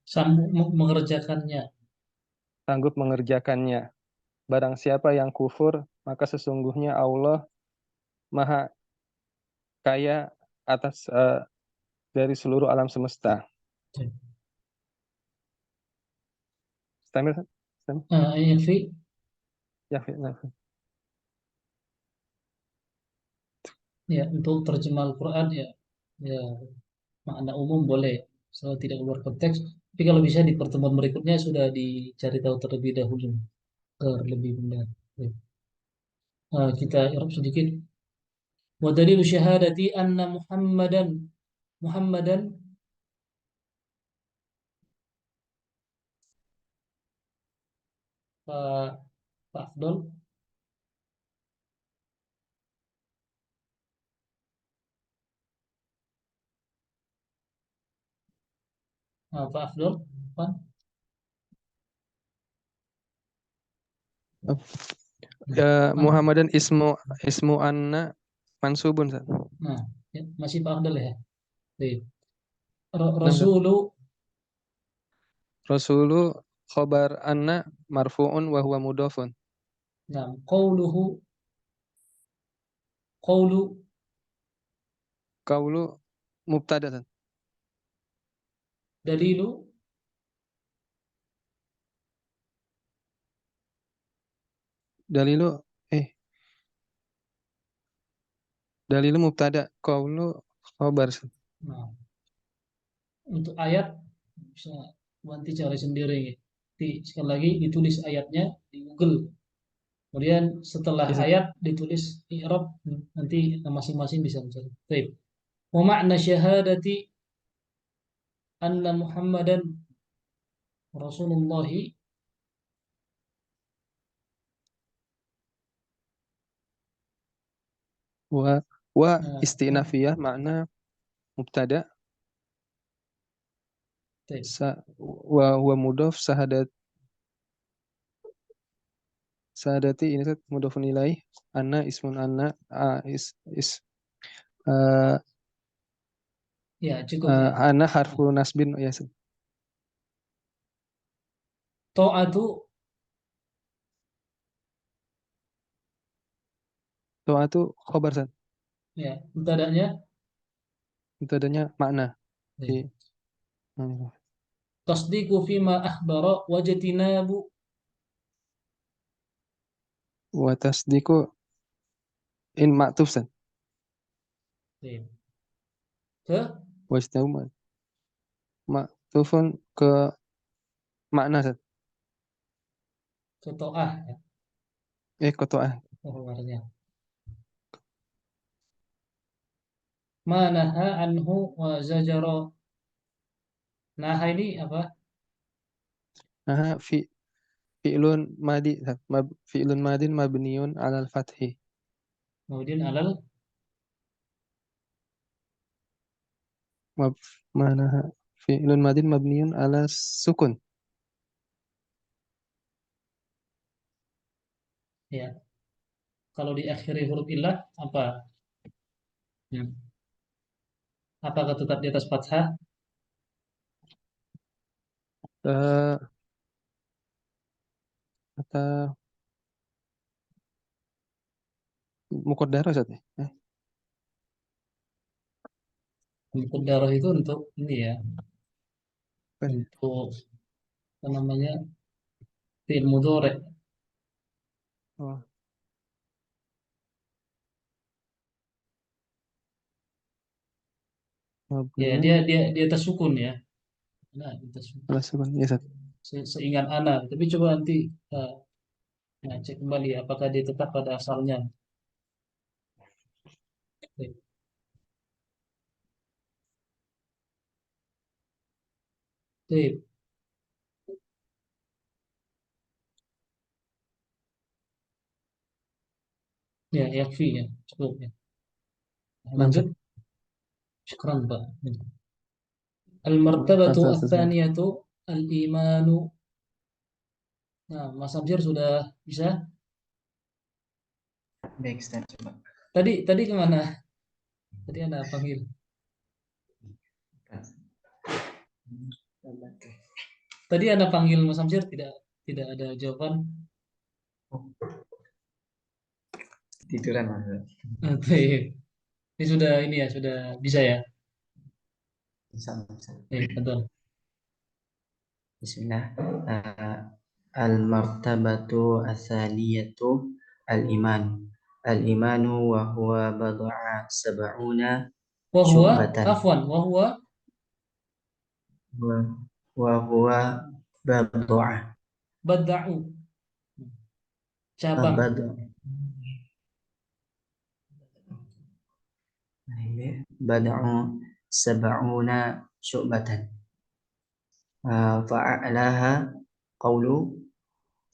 sanggup mengerjakannya. Sanggup mengerjakannya. Barang siapa yang kufur, maka sesungguhnya Allah Maha Kaya atas dari seluruh alam semesta. Stamil? Fi. Ya, nah. Ya, untuk terjemah Al-Quran ya makna umum boleh, soal tidak keluar konteks. Tapi kalau bisa di pertemuan berikutnya sudah dicari tahu terlebih dahulu agar lebih benar. Ya. Kita irab sedikit. Wa dalilu syahadati anna Muhammadan Pak Afdol. Pak Afdol, Pak. Muhammadan ismu anna mansubun. Nah, ya, masih Pak Afdol ya. Baik. Rasulu khobar anna marfu'un wa huwa mudhafun. Nah, qawlu mubtada. Dalilu mubtada, qawlu khobar. Nah, untuk ayat bisa nanti cari sendiri. Sekali lagi ditulis ayatnya di Google. Kemudian setelah ayat ditulis i'rab, nanti masing-masing bisa mencari. Baik. Wa ma'na syahadati anna Muhammadan Rasulullah. Wa istinafiyah makna mubtada. Wa huwa mudhaf sahadati ini mudhafun ilaih, anna ismun anna Ya, cukup ya. Anna harfu nasbin ya. Ta'atu khobar san. Ya, mubtadanya makna. Ya. Tasdiqu fima akhbara wajtinabu wa tasdiqu in ma'tuf san. Ke Wajtahu ma'tufun ke makna san. Ke to'ah ya. Ke to'ah. Warnanya. Manaha anhu wa zajara. Nah, ini apa? Nah, fi'lun madin mabniun 'alal fathi. Kemudian alal Manaha fi'lun madin mabniun 'ala sukun. Ya. Kalau diakhiri huruf illah apa? Ya. Apakah tetap di atas fathah? Atau muqaddarah Ustaz ya? Untuk darah itu untuk ini ya. untuk apa namanya fi'il mudhari. Oh, Ya, mabniun dia tersukun ya. Nah, dia tersukun. ala sukun. Ya, Ustaz. Seingat ana, tapi coba nanti cek kembali apakah dia tetap pada asalnya. Baik. Baik. Ya, yakfi ya, cukup ya. Nah, Ustaz. Lanjut. Syukran, Pak. Oh, Al-martabatu Ustaz, Ustaz. ats-tsaniyatu al-imanu. Nah, Mas Samsir sudah bisa? Baik, Ustaz, coba. Tadi kemana? Tadi Anda panggil. Tadi Anda panggil Mas Samsir tidak ada jawaban. Tiduran, Mas. Baik. Ini sudah bisa ya. Sama-sama. Baik, betul. Bismillah. Al-martabatu asaliyatu al-iman. Al-imanu wa huwa bad'a sab'una Wahwa, syu'batan. afwan, wahwa Wa huwa bad'a. bada'u, cabang. Bad'u sab'una syu'batan. Fa'alaha qawlu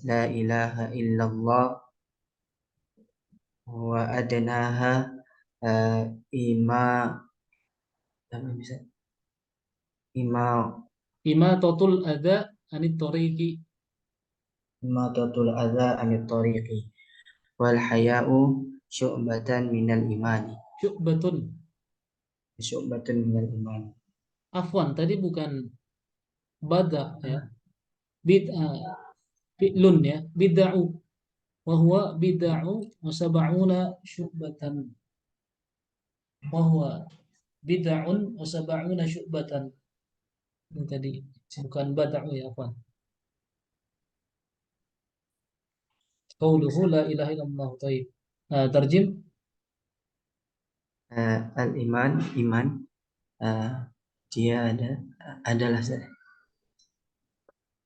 la ilaha illallah wa adnaha ima apa bisa ima Imatatul adza anit tariqi. imatatul adza anit tariqi wal haya'u syu'batan minal imani Syu'batun. syu'batan minal imani. Afwan, tadi bukan bada ya. Bid'ah, fi'lun ya. Bid'u. Wahwa bid'u wa sab'una syu'batan. Wahwa bid'un wa sab'una syu'batan. Ini tadi bukan bada'u ya, afwan. Qauluhu la ilaha illallah. Taib. Tarjim. Al-iman iman dia adalah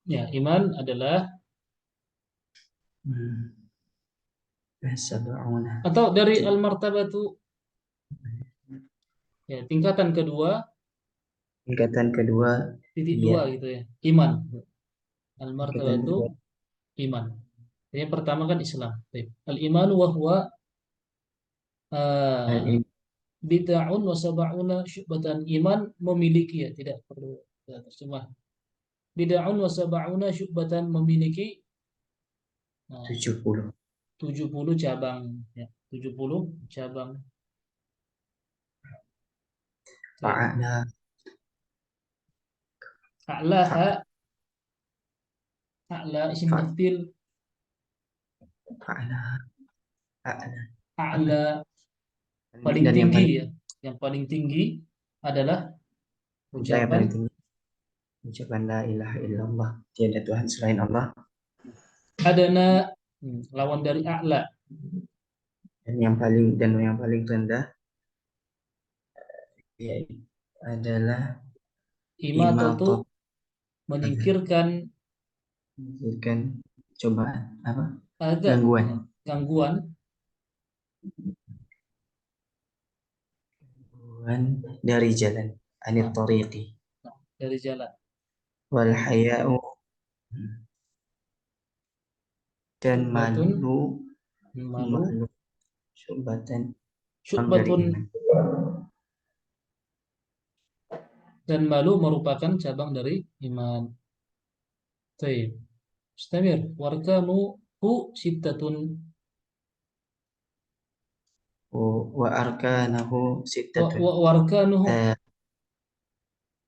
Ya, iman adalah sab'una atau dari al-martabatu ya, tingkatan kedua tingkatan kedua titik dia dua gitu ya. Iman. tingkatan Al-martabatu kedua iman. Yang pertama kan Islam. Taib. Al-iman wa huwa al-iman bid'un wa sab'una syu'batan. Iman memiliki ya, tidak perlu ya, terjemah. Bid'un wa sab'una syu'batan memiliki 70 70 cabang ya, 70 cabang. Taib. fa'ala A'laha, a'la isim tafdil, fa'ala a'la a'la paling dan yang tinggi paling ya. Yang paling tinggi adalah yang ucapan paling tinggi ucapan la ilaha illallah tiada Tuhan selain Allah adana, lawan dari a'la. dan yang paling rendah yaitu adalah Imatatu imatat menyingkirkan kan cobaan apa ada gangguan gangguan dari jalan anit nah, tariqi dari jalan. wal haya'u dan Syubbatun, malu, malu syubatan dari syubbatun iman dan malu merupakan cabang dari iman. Taib. Istamir. Warkanu hu sittatun. wa arkanahu sittatun Warkanuhu eh,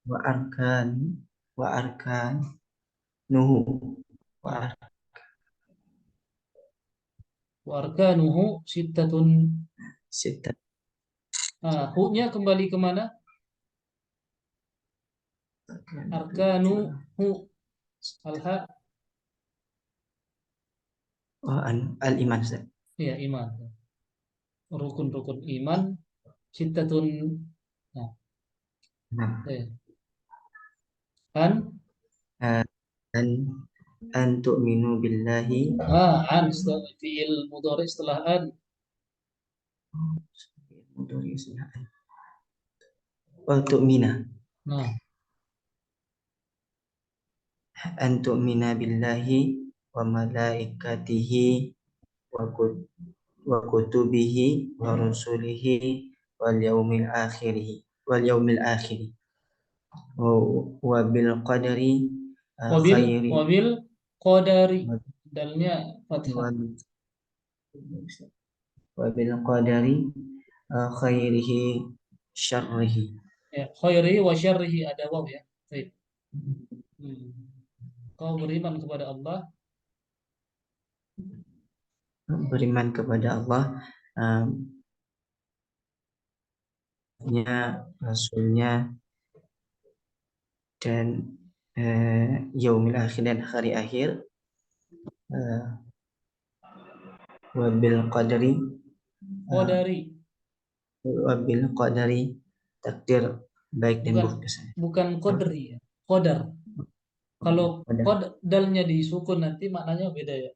wa arkan wa arkan nuhu wa nah, ar- warkanuhu sittatun. sittat Hu-nya kembali kemana? Arkanuhu al-ha Oh, al-iman, Ustaz. ya iman. Rukun-rukun iman sittatun. Nah, Nah, ya. An eh, an an tu'minu billahi an setelah fiil mudhari setelah an. wa tu'mina Nah, an tu'mina billahi wa malaikatihi wa kutubihi wa rusulihi wal yaumil akhir wa bil qadari wabil khairi wabil qadari dalnya fathah. wa bil qadari khairihi syarrihi. Ya, khairi wa syarrihi ada waw ya. Baik. Kau beriman kepada Allah, Beriman kepada Allah, Rasulnya, dan yaumil akhir dan hari akhir, wabil qadari qadari wabil qadari takdir baik dan bukan buruk kesannya. bukan qadri ya. Qadar. Kalau Qadar, dalnya disukun nanti maknanya beda ya.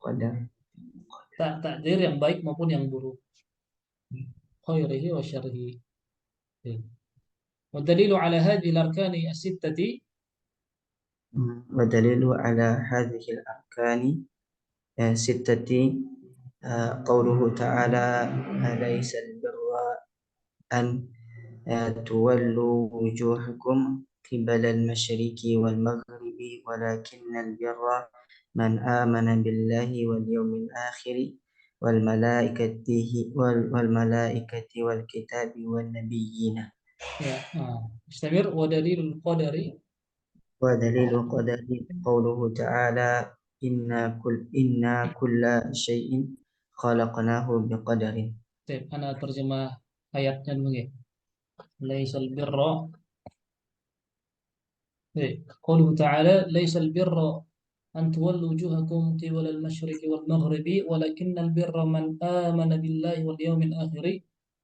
qadar. Takdir yang baik maupun yang buruk. Khairihi wa syarrihi. Wa dalilu ala hadhihi al-arkani as-sittati ودليل على هذه الأركان ستة قوله تعالى أليس البر أن تولوا وجوهكم قبل المشرق والمغرب ولكن البر من آمن بالله واليوم الآخر والملائكة والكتاب والنبيين. ya. Istamir wa dalilul qadari ودليل القدر قوله تعالى إنا كل شيء خلقناه بقدر. ana terjemah ayatnya dulu ya. Laisal birra قوله تعالى ليس البر أن تولوا وجوهكم قبل المشرق والمغرب ولكن البر من آمن بالله واليوم الآخر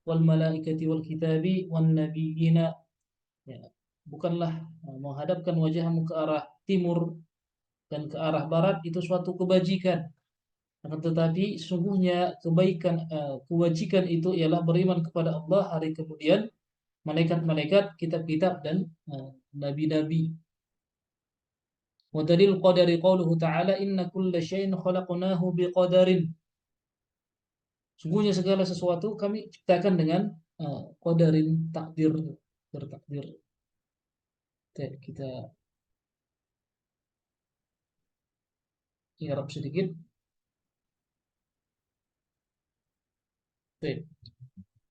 والملائكة والكتاب والنبيين. Ya, bukanlah menghadapkan wajahmu ke arah timur dan ke arah barat itu suatu kebajikan. Akan tetapi sungguhnya kewajikan itu ialah beriman kepada Allah, hari kemudian, malaikat-malaikat, kitab-kitab dan nabi-nabi. Wa dalil qadari qauluhu ta'ala inna kulla syai'in khalaqnahu biqadarin. Sungguhnya segala sesuatu kami ciptakan dengan qadarin, takdir, bertakdir. Kita i'rab sedikit.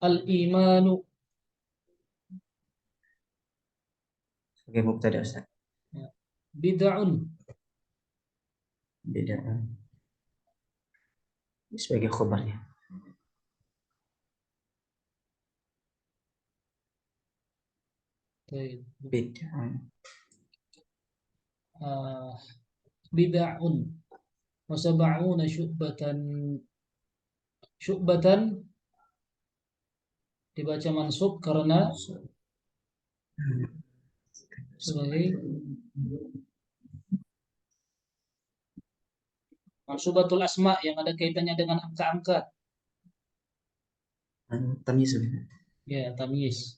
Al-imanu Sebagai mubtada, Ustaz. bid'un. Beda sebagai khabarnya. Beda Bid'un wa sab'una syu'batan dibaca mansub karena sebagai mansubatul asma yang ada kaitannya dengan angka-angka. tamyiz. Ya, tamyiz.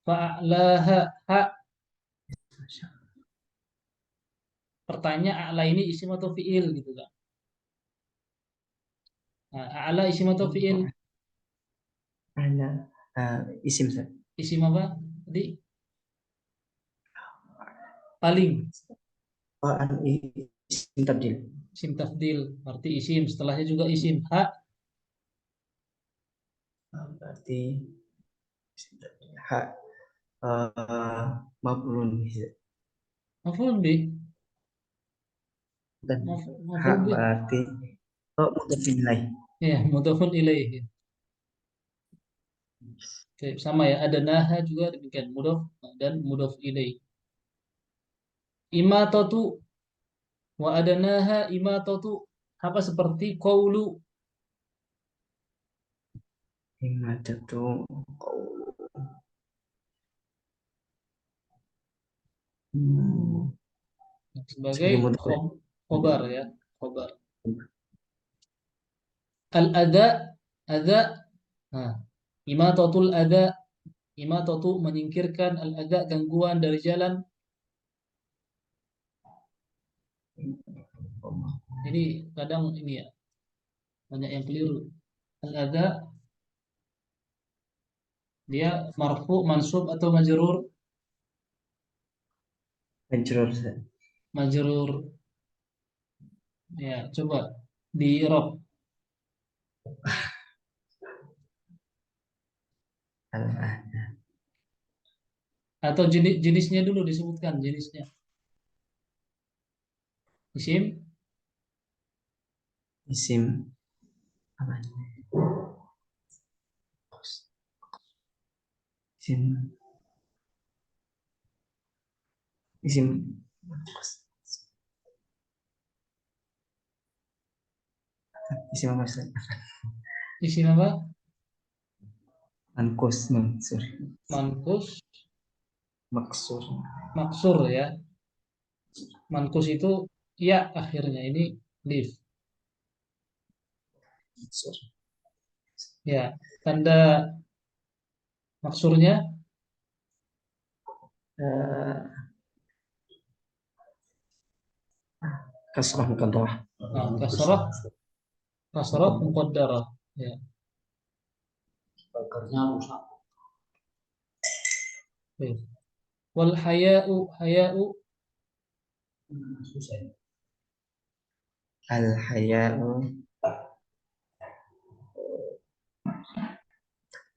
Fa'laha ha. Pertanyaan a'la ini isim atau fi'il gitu kan. Nah, a'la isim atau fi'il? A'la isim, Ustaz. Isim apa? Tadi paling. Isim tabdil. Isim tafdil, arti isim, setelahnya juga isim. Ha Berarti ha maf'ulun bih. maf'ul bih. Dan ha Maf'ul bih. berarti mudhaf ilaih. Ya, mudhafun ilaih. Oke, sama ya. Ada naha juga demikian mudhof dan mudhof ilaih. Imatatu wa ada naha imatatu apa seperti qaulu Imadatu sebagai sebagai mudhari. khobar ya, khobar. Al-adha, adha, nah, imatatul adha, imatatu menyingkirkan al-adha gangguan dari jalan. Ini kadang ini ya, banyak yang keliru. Al-adha dia marfu, mansub atau majrur? Majrur. Majrur. Ya, coba di rob Al-ahda. atau jenisnya dulu disebutkan jenisnya. Isim, Isim apa? Isim isim isim apa Ustaz? isim apa? Mankus, maksur, Mankus, maksur. maksur ya. Mankus itu ya akhirnya ini lift. Maksur. Ya, tanda maksurnya Eh, kasrah muqaddarah. kasrah, kasrah muqaddarah. Ya. Oke. Wal haya'u, haya'u Al-haya'u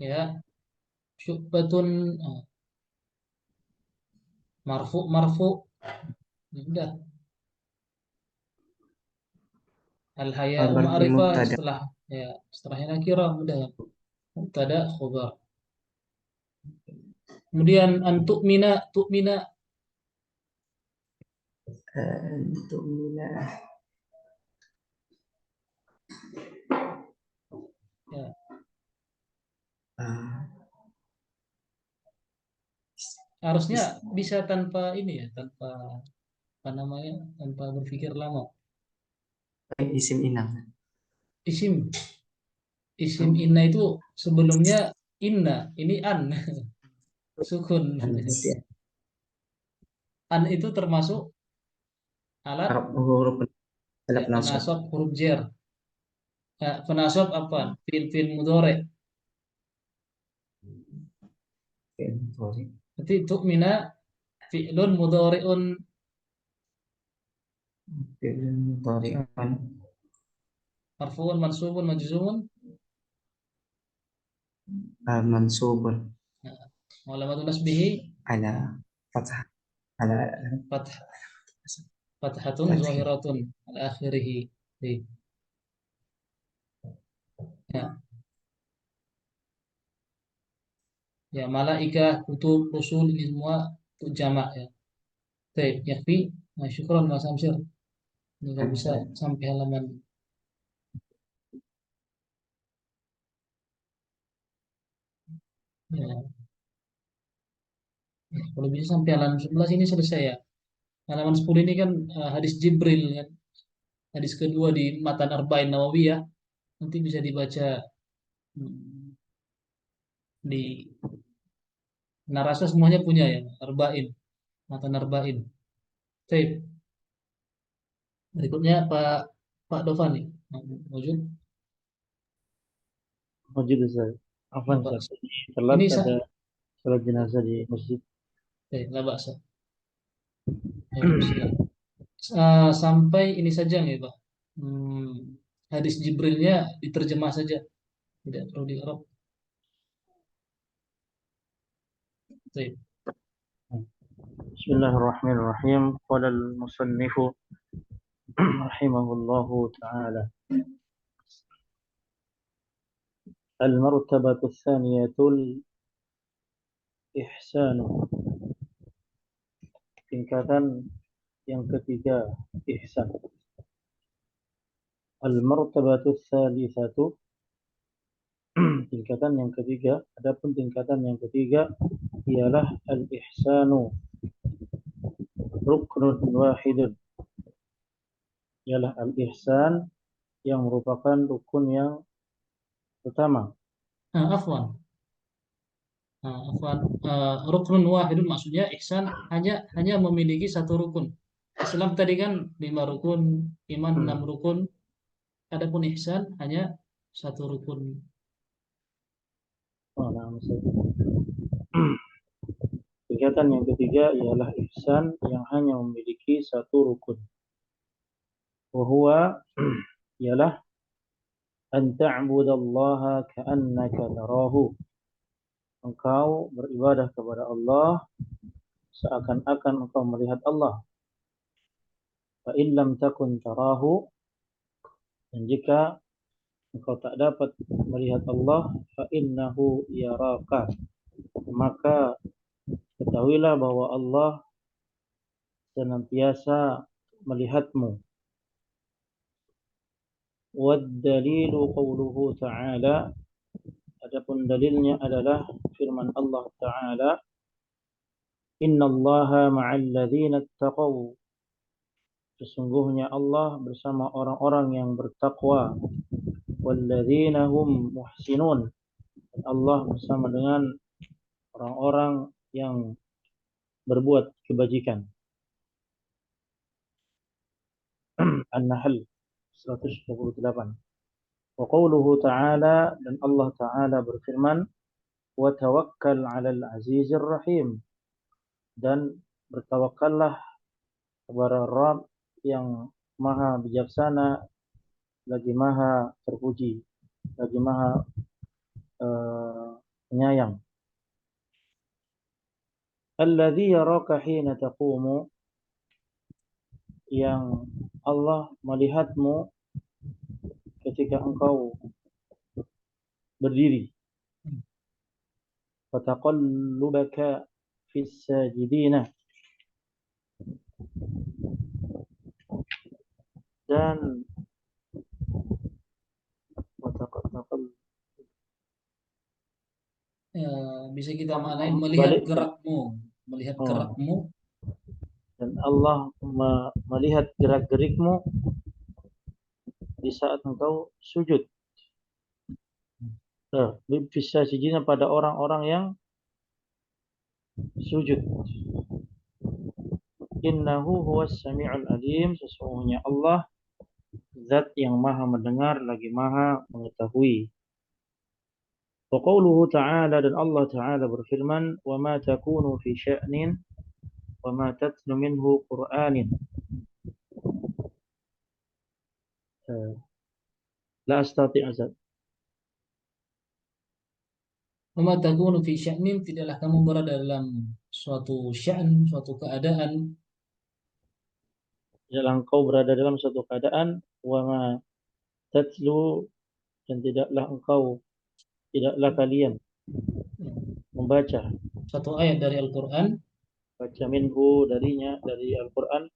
ya syubatun marfu marfu. Ya udah. Al haya'u khabar fi ma'rifah mubtada. setelah ya setelahnya nakirah udah mubtada khobar. Kemudian antuk mina, tuk mina Untuk mina ya, harusnya bisa tanpa ini ya, tanpa apa namanya, tanpa berpikir lama. isim inang. Isim, isim inna itu sebelumnya inna, ini an, sukun. An itu termasuk alat Arab huruf ya, alat nasab. penasab huruf jer. Ya, penasab apa? Fil mudhari. Sorry. Berarti tu'mina fi'lun mudhari'un Fi'lun mudhari'un marfu'un mansubun majzumun. mansubun Nah, alamatun nasbihi ala fathah ala fath fathatun fathih. zahiratun al akhirih. Ya, ya malaikah, kutub, rusul ini semua untuk jamak ya. Baik, yakfi. Nah, syukron Mas Samsir. Ini kalau bisa sampai halaman ya, kalau bisa sampai halaman 11 ini selesai ya. Halaman 10 ini kan hadis Jibril kan. Hadis kedua di Matan Arba'in Nawawiyah. Nanti bisa dibaca hmm, di Narasa semuanya punya ya, Arba'in, Matan Arba'in. Baik, berikutnya Pak Pak Dovani. Wujud. Wajib Ustaz. Ya, Afwan Pak. Ustaz. Telat Ini ada salat jenazah di masjid. nggak baksa. Ya, bismillah. Sampai ini saja nggak ya, Pak? Hadis Jibrilnya diterjemah saja, tidak perlu di Arab. Baik. Bismillahirrahmanirrahim. Qala al-musannifu rahimahullahu ta'ala. المرتبة الثانية ihsanu. Tingkatan yang ketiga, ihsan. Al-martabatu tsalitsatu. Tingkatan yang ketiga, adapun tingkatan yang ketiga ialah al-ihsanu ruknun wahidun. Ialah al-ihsan yang merupakan rukun yang utama. Afwan. Afwan. Ruknun wahidun maksudnya ihsan hanya memiliki satu rukun. Islam tadi kan 5 rukun, iman 6 rukun. Adapun ihsan hanya satu rukun. Tingkatan yang ketiga ialah ihsan yang hanya memiliki satu rukun. Wahuwa ialah an ta'budallaha ka'annaka tarahu. Engkau beribadah kepada Allah seakan-akan engkau melihat Allah. Fa in lam takun tarahu, dan jika engkau tak dapat melihat Allah, fa innahu yaraka, maka ketahuilah bahwa Allah senantiasa melihatmu. Wad dalilu qawluhu ta'ala, adapun dalilnya adalah firman Allah Ta'ala, innallaha ma'al ladzina ittaqaw, sesungguhnya Allah bersama orang-orang yang bertakwa, walladzina hum muhsinun, dan Allah bersama dengan orang-orang yang berbuat kebajikan. An-Nahl 128. Wa qawluhu ta'ala, dan Allah Ta'ala berfirman, wa tawakkal 'alal 'azizir rahim, dan bertawakkallah kepada Rabb yang maha bijaksana lagi maha terpuji, lagi maha penyayang. Alladzi yaraka hina taqumu, yang Allah melihatmu ketika engkau berdiri. Wa taqallubaka fis sajidina, dan Bisa kita maknain melihat balik, gerakmu, dan Allah melihat gerak-gerikmu di saat engkau sujud. Bisa sajinya pada orang-orang yang sujud. Innahu huwas sami'ul alim, sesungguhnya Allah zat yang maha mendengar lagi maha mengetahui. Wa qawluhu ta'ala, dan Allah Ta'ala berfirman, wa ma takunu fi sya'nin wa ma tatlu minhu qur'anin. La astati' azad. Wa ma takunu fi sya'nin, tidaklah kamu berada dalam suatu sya'an, suatu keadaan, Tidaklah engkau berada dalam suatu keadaan, wa ma tatlu, dan tidaklah kalian membaca satu ayat dari Al-Quran, baca minhu, darinya, dari Al-Quran,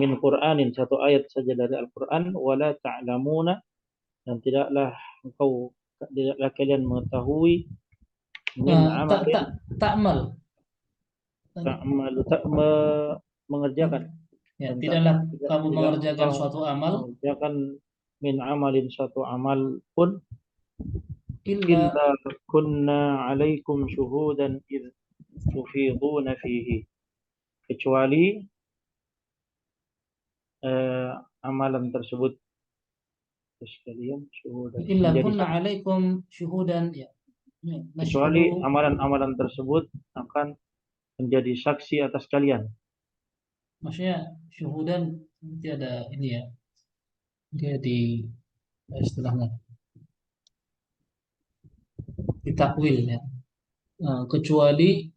min Qur'anin, satu ayat saja dari Al-Quran, wala ta'lamuna, dan tidaklah kalian mengetahui min amalin, mengerjakan, ya, tidaklah kamu mengerjakan engkau suatu amal, mengerjakan min amalin, suatu amal pun, illa illa kunna alaikum syuhudan idh tufiduna fihi, kecuali amalan tersebut sekalian syuhudan, illa kunna alaikum syuhudan, ya, kecuali amalan-amalan tersebut akan menjadi saksi atas kalian. Maksudnya syuhudan nanti ada ini ya, dia di istilahnya ditakwil ya. Kecuali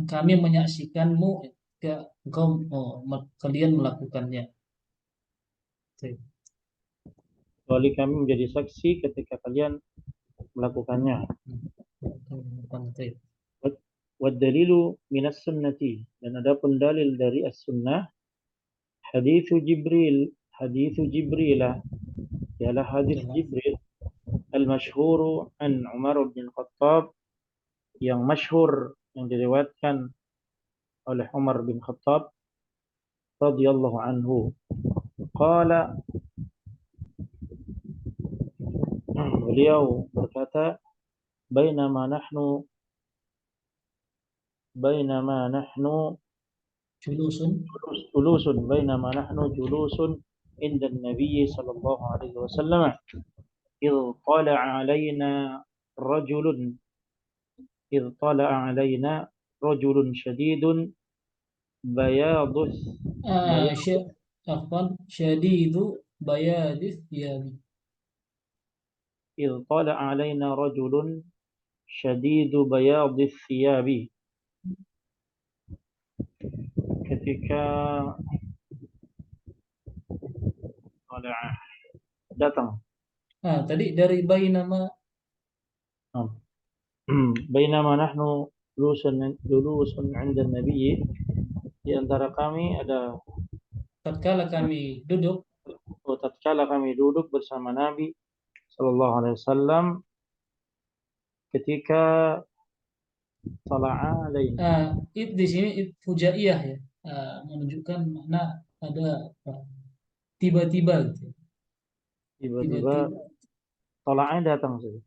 kami menyaksikanmu ketika kalian melakukannya. Kecuali kami menjadi saksi ketika kalian melakukannya. Wad Wad-dalilu minas sunnati, dan adapun dalil dari as-sunnah, hadithu Jibril, ialah hadis Jibril al-masyhuru an Umar bin Khattab, yang masyhur, yang diriwayatkan oleh Umar bin Khattab radhiyallahu anhu. Qala, beliau berkata, bainama nahnu julusun inda Nabi sallallahu alaihi wasallam idh tala'a alaina rajulun syadidun bayadus syadidu bayadis thiyabi. idh tala'a alaina rajulun syadidu bayadis thiyabi, ketika datang. Tadi dari bainama. Bainama nahnu julusun 'inda Nabi, di antara kami ada tatkala kami duduk bersama Nabi sallallahu alaihi wasallam, ketika tala'a alaina. Di sini fujaiyah ya, menunjukkan makna ada tiba-tiba gitu. Tiba-tiba tala'a datang saja.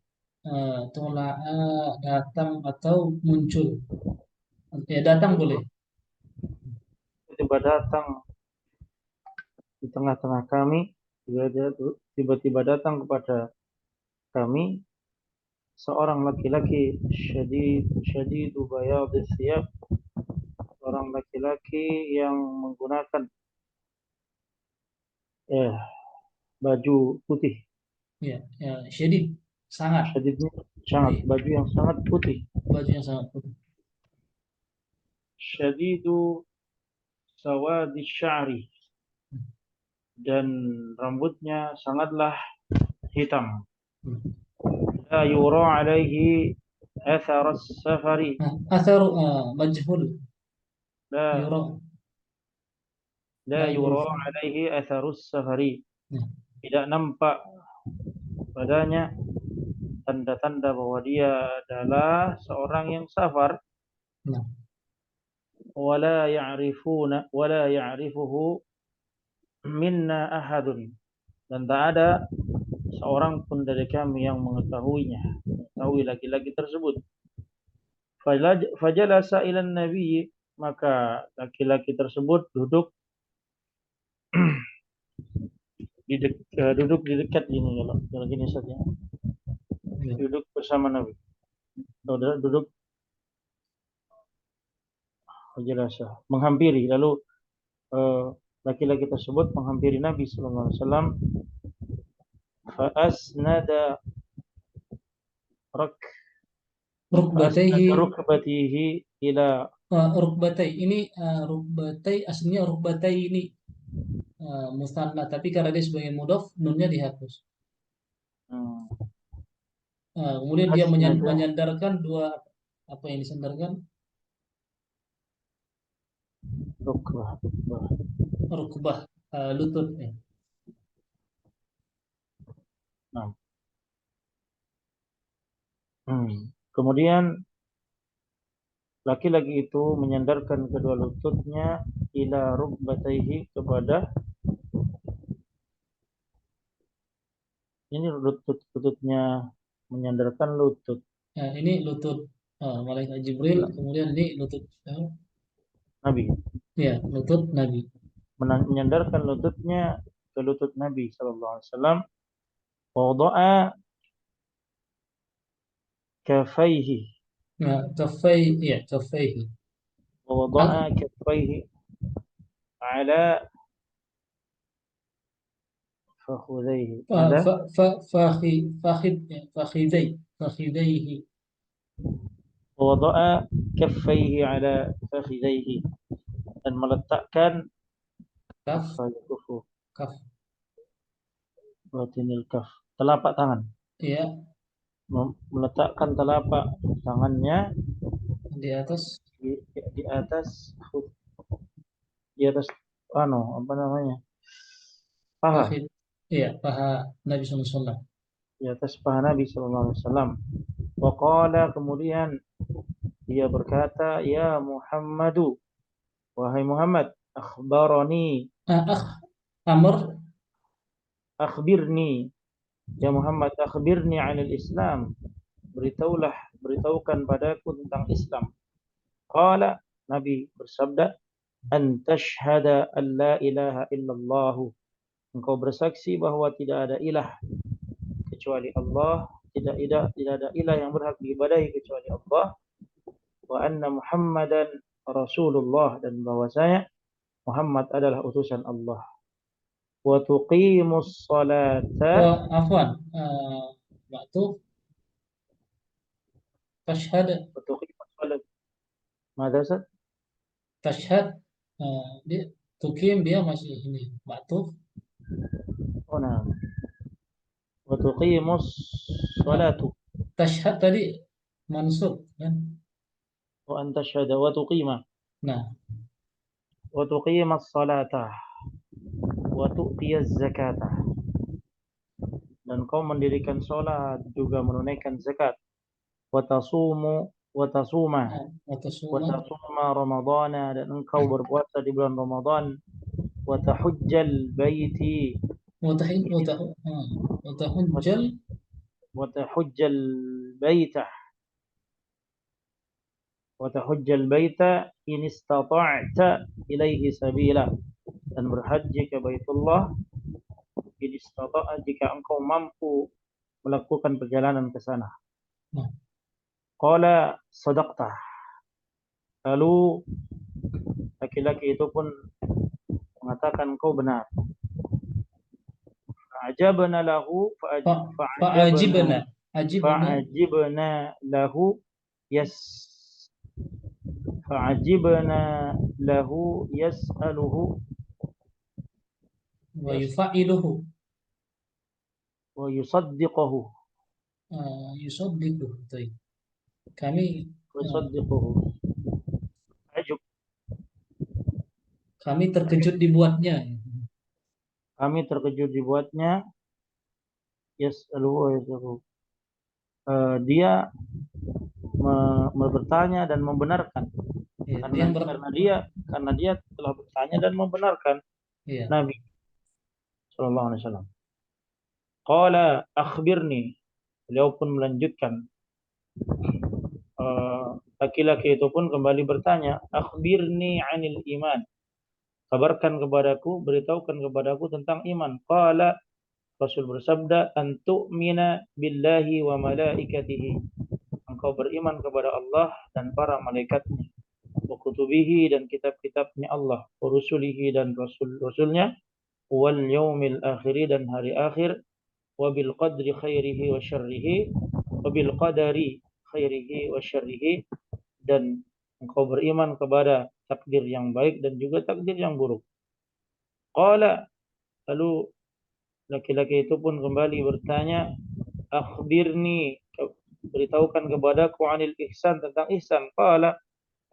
Tola'a datang atau muncul. Ya, datang boleh. Tiba datang di tengah-tengah kami, tiba-tiba datang kepada kami seorang laki-laki syadidu bayadis thiyab, seorang laki-laki yang menggunakan baju putih. Ya, syadid, sangat. Baju yang sangat putih. Syadidu sawadi sya'ri, dan rambutnya sangatlah hitam. La yura alaihi athar as-safari. Athar majhul. La yura alaihi athar as-safari. Tidak nampak padanya tanda-tanda bahwa dia adalah seorang yang safar. Wala ya'rifuhu minna ahadun, dan tak ada seorang pun dari kami yang mengetahui laki-laki tersebut. Fajalasa ila Nabi, maka laki-laki tersebut duduk di dekat ini, kalau gini saja. Duduk bersama Nabi. Duduk fajalasa, menghampiri, lalu laki-laki tersebut menghampiri Nabi sallallahu alaihi wasallam. Fa asnada rukbatihi ila rukbatai. Ini rukbatai aslinya rukbatai ini mustanna, tapi karena dia sebagai mudhaf nunnya dihapus. Kemudian dia menyandarkan dua, apa yang disandarkan? Rukbah, lutut ya. Kemudian laki-laki itu menyandarkan kedua lututnya ila rukbataihi, kepada ini lututnya, menyandarkan lutut. Ini lutut malaikat Jibril, kemudian ini lutut Nabi. Ya, lutut Nabi. Menyandarkan lututnya ke lutut Nabi sallallahu alaihi wasallam. Wada'a kafaihi. Kafaihi. Wada'a kafaihi ala fakhudaihi. Fakhidaihi. Wada'a kaffaihi ala fakhidaihi, dan meletakkan telapak tangan. Ya. Meletakkan telapak tangannya di atas di atas di atas apa namanya? Paha, kaki, iya, paha Nabi SAW. di atas paha Nabi sallallahu alaihi wasallam. Wa qala, kemudian dia berkata, ya Muhammadu, wahai Muhammad, akhbarani, Amr, akhbirni, ya Muhammad, akhbirni 'anil Islam. Beritahukan padaku tentang Islam. Qala, Nabi bersabda, an tashhada an la ilaha illallah. Engkau bersaksi bahwa tidak ada ilah kecuali Allah, tidak ada ilah yang berhak diibadahi kecuali Allah, wa anna Muhammadan Rasulullah, dan bahwasanya Muhammad adalah utusan Allah. Wa tuqimus salata, afwan, waktu tashhad, wa tuqimus salat. Mada Ustaz? tashhad, dia tukim, dia masih ini waktu Oh, nah. Wa tuqimus salatu tashhad tadi mansub kan. wa an tashhada wa tuqima Nah, wa tuqimas salata wa tu'tiyaz zakata, dan kau mendirikan sholat juga menunaikan zakat. Wa tasuma waktu wa sumah, tasuma ramadhana, dan engkau berpuasa di bulan Ramadan. Wa tahujjal baiti watahujjal wa tahujjal baita wa tahujjal baita in istata'ta ilaihi sabila, dan berhaji ke Baitullah in istata'a, jika engkau mampu melakukan perjalanan ke sana. Nah. Qala sadaqta, lalu laki-laki itu pun mengatakan engkau benar. Fa'ajabna lahu fa'ajibna lahu yas fa'ajibna lahu yas'aluhu wa yufa'iluhu wa yusaddiquhu yusaddiquhu. Kami ajub, kami terkejut dibuatnya. Yas'aluhu. Dia bertanya dan membenarkan. Karena dia telah bertanya dan membenarkan Nabi sallallahu alaihi wasallam. Qala akhbirni, beliau pun melanjutkan. Laki-laki itu pun kembali bertanya, akhbirni 'anil iman, kabarkan kepadaku, beritahukan kepadaku tentang iman. Qala, Rasul bersabda, an tu'mina billahi wa malaikatihi, engkau beriman kepada Allah dan para malaikatnya, wa kutubihi, dan kitab-kitabnya Allah, wa rusulihi, dan rasul-rasulnya, wal yaumil akhiri, dan hari akhir, wa bil qadri khairihi wa syarrihi, wa bil qadari khairihi wa syarrihi, dan engkau beriman kepada takdir yang baik dan juga takdir yang buruk. Qala, lalu laki-laki itu pun kembali bertanya, akhbirni, beritahukan kepadaku 'anil ihsan, tentang ihsan. Qala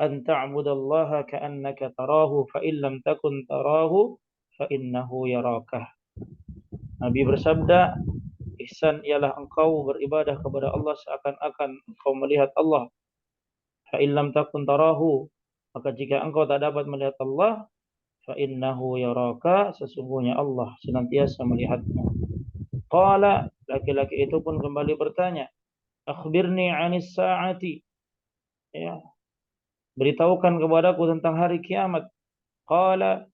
an ta'budallaha ka'annaka tarahu fa in lam takun tarahu fa innahu yarakah. Nabi bersabda, ihsan ialah engkau beribadah kepada Allah seakan-akan engkau melihat Allah. Fa in lam takun tarahu, maka jika engkau tak dapat melihat Allah, fa innahu yaraka, sesungguhnya Allah senantiasa melihatmu. Qala, laki-laki itu pun kembali bertanya, akhbirni 'anis sa'ati, ya, beritahukan kepadaku tentang hari kiamat. Qala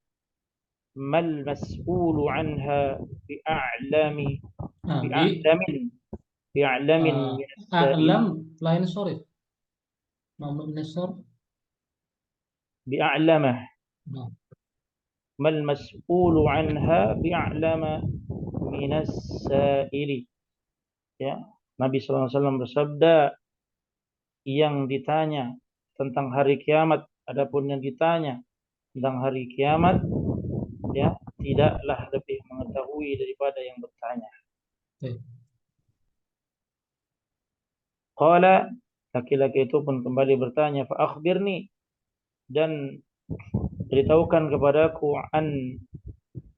mal mas'ulu 'anha bi'a'lamin min as-sa'il. A'lam lain sorry, mamnu nasr bi'a'lamah. Mal mas'ulu 'anha bi'a'lama min as-sa'ili. Ya, Nabi sallallahu alaihi wasallam bersabda, yang ditanya tentang hari kiamat, adapun yang ditanya tentang hari kiamat, ya, tidaklah lebih mengetahui daripada yang bertanya. Qala, Laki-laki itu pun kembali bertanya, fa akhbirni, dan beritahukan kepadaku an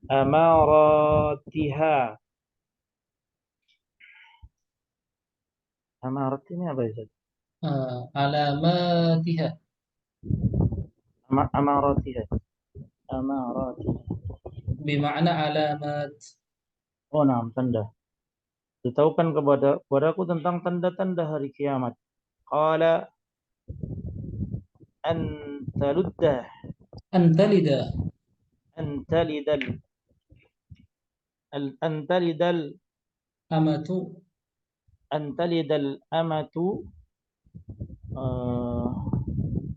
amaratiha. Amarat ini apa ya? Alamatiha. Amaratiha. Amaratiha. Bima'na alamat. Oh, nah, tanda. Beritahukan kepadaku tentang tanda-tanda hari kiamat. Qala an taluddah, Antalida. an talidal, an talidal, Amatu. an talidal amatu,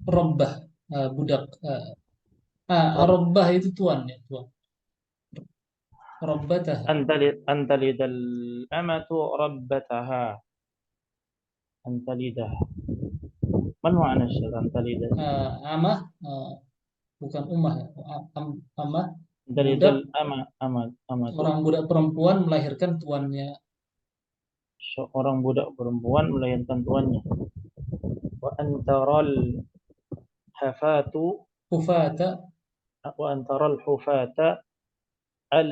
Rabbah. Budak. Rabb, Rabbah itu tuan ya. Tuan. Rabbataha. an talidal amatu rabbataha. An talidah. Man ma'na an talidah? Amah. Bukan ummah ya. Amah. An Budak. talidal amatu. Orang budak perempuan melahirkan tuannya. Seorang budak perempuan melahirkan tuannya. Wa antaral hafatu, Hufata. wa antaral hufata al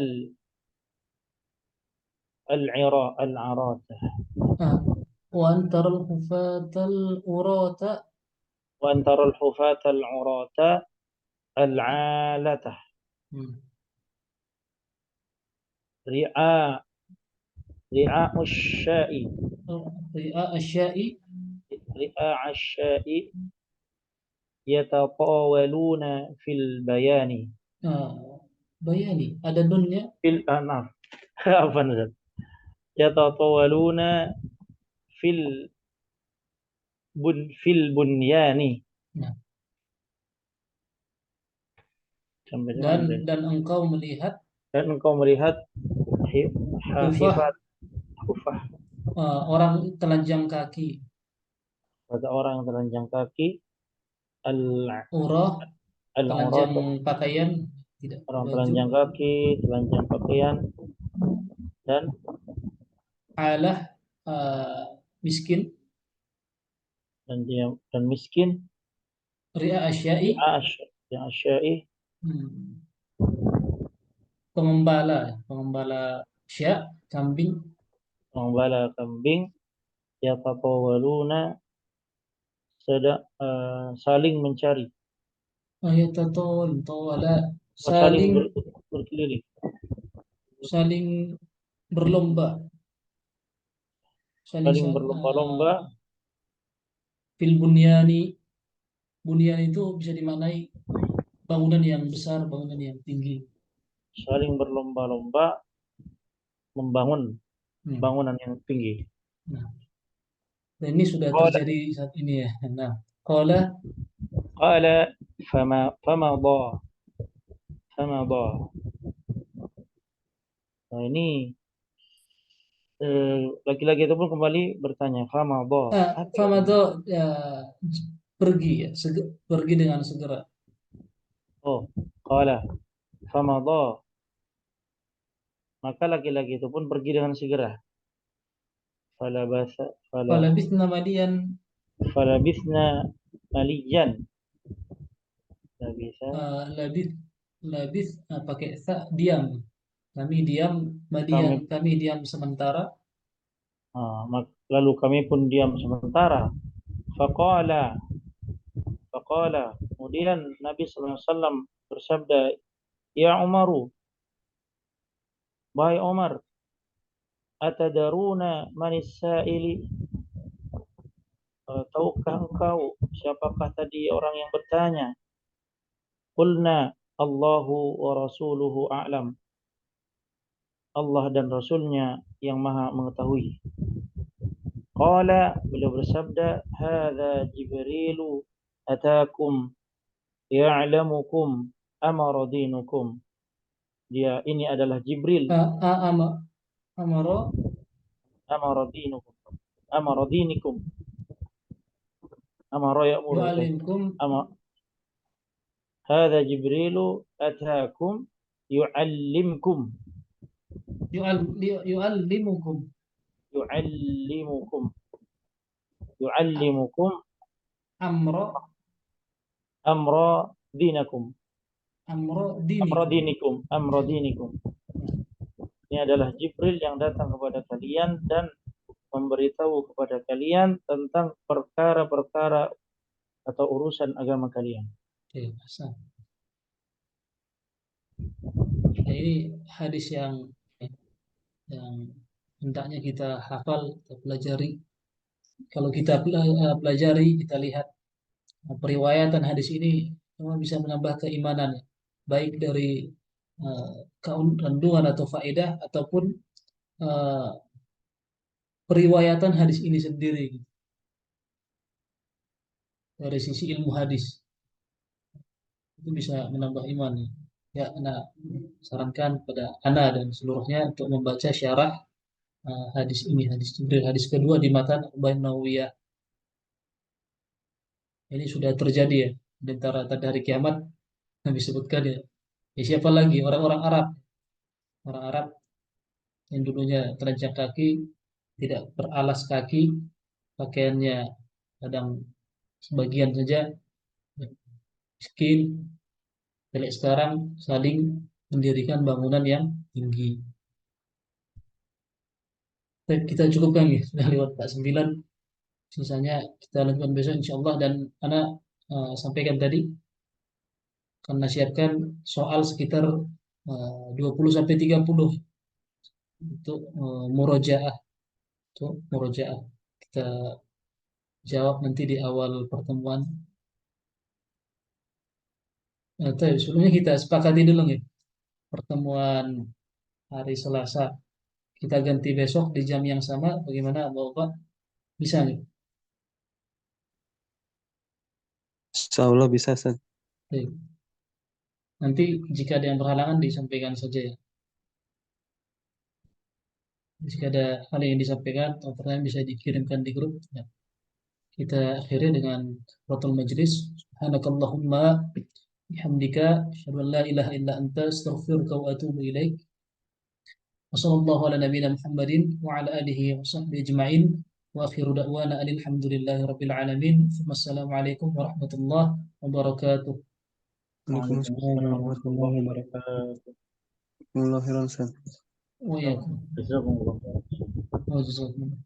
al-arata. Wa antaral hufatal urata. Wa antaral hufata al-urata al-alata. Ri'a ri'a asya'i, Ri'a asyai. ri'a asya'i yatatawaluna fil bayani. Bayani. Ada nunnya. Fil anaf. Apa nih? Yatatawaluna fil fil bunyani. Nah. Sampai di mana? Dan engkau melihat. Dan engkau melihat hifat hufah, Orang telanjang kaki. pada orang telanjang kaki, Urah. al-urat, Telanjang pakaian. Tidak. orang Baju. telanjang kaki, telanjang pakaian, dan Alah. Miskin. dan dia dan miskin. Ri'a asyai. Yang asyai, Pengembala sya, kambing. pengembala kambing, yatatawaluna, saling mencari, Yatatawal. Tawala. saling Saling. berkeliling, Saling berlomba. saling berlomba-lomba. Fil bunyani. Bunyan itu bisa dimaknai bangunan yang besar, bangunan yang tinggi. Saling berlomba-lomba membangun bangunan yang tinggi. Nah, dan ini sudah terjadi saat ini ya. Nah, qala famadha. Nah, ini laki-laki itu pun kembali bertanya, famadha. Famadha, pergi ya, pergi dengan segera. Oh, qala famadha. Maka laki-laki itu pun pergi dengan segera. Falabithna maliyan. Falabithna maliyan. Labith pakai sa, diam. Kami diam, maliyan, kami diam sementara. Lalu kami pun diam sementara. Faqala, kemudian Nabi SAW bersabda, Ya Umaru, wahai Umar, atadaruna manis sa'ili, tahukah engkau siapakah tadi orang yang bertanya? Qulna Allahu wa rasuluhu a'lam. Allah dan Rasulnya yang maha mengetahui. Qala, beliau bersabda, hadza Jibrilu atakum ya'lamukum amara dinukum. Dia ini adalah Jibril. Amara dinukum. Amara dinikum. Amara ya'murukum. Hadza Jibrilu atakum yu'allimkum. Yu'allimukum. yu'allimukum Amro amra dinakum. amro Amra dini. dinikum. Amra dinikum. Ini adalah Jibril yang datang kepada kalian dan memberitahu kepada kalian tentang perkara-perkara atau urusan agama kalian. Oke, Hasan. Nah, ini hadis yang hendaknya kita hafal, kita pelajari. Kalau kita pelajari, kita lihat periwayatan hadis ini memang bisa menambah keimanan, baik dari kandungan atau faedah ataupun periwayatan hadis ini sendiri dari sisi ilmu hadis itu bisa menambah iman. Ya, Ana sarankan pada Ana dan seluruhnya untuk membaca syarah hadis ini, hadis Jibril, hadis kedua di matan Arba'in Nawawiyah. Ini sudah terjadi ya di antara tanda hari kiamat yang disebutkan ya. Ya, siapa lagi? Orang-orang Arab. Orang Arab yang dulunya telanjang kaki, tidak beralas kaki, pakaiannya kadang sebagian saja, miskin, jelek, sekarang saling mendirikan bangunan yang tinggi. Baik, kita cukupkan ya, sudah lewat 49. Sisanya kita lanjutkan besok insya Allah. Dan anak sampaikan tadi akan nasihatkan soal sekitar 20 sampai 30 untuk murojaah. Untuk murojaah kita jawab nanti di awal pertemuan. Sebelumnya kita sepakati dulu ya, pertemuan hari Selasa kita ganti besok di jam yang sama. Bagaimana Bapak? Bisa nih? Insya Allah bisa, Ustaz. Baik. Nanti jika ada yang berhalangan disampaikan saja ya. Jika ada hal yang disampaikan atau pertanyaan bisa dikirimkan di grup. Ya. Kita akhiri dengan kafaratul majlis. Subhanakallahumma bihamdika asyhadu an la ilaha illa anta astaghfiruka wa atubu ilaik. Wassallallahu ala nabiyyina Muhammadin wa ala alihi wa sahbihi ajma'in. Wa akhiru da'wana alhamdulillahi rabbil alamin. Wassalamualaikum warahmatullahi wabarakatuh. Waalaikumsalam warahmatullahi wabarakatuh. Bismillahirrahmanirrahim. Wa ya. Jazakumullah. Wa jazakumullah.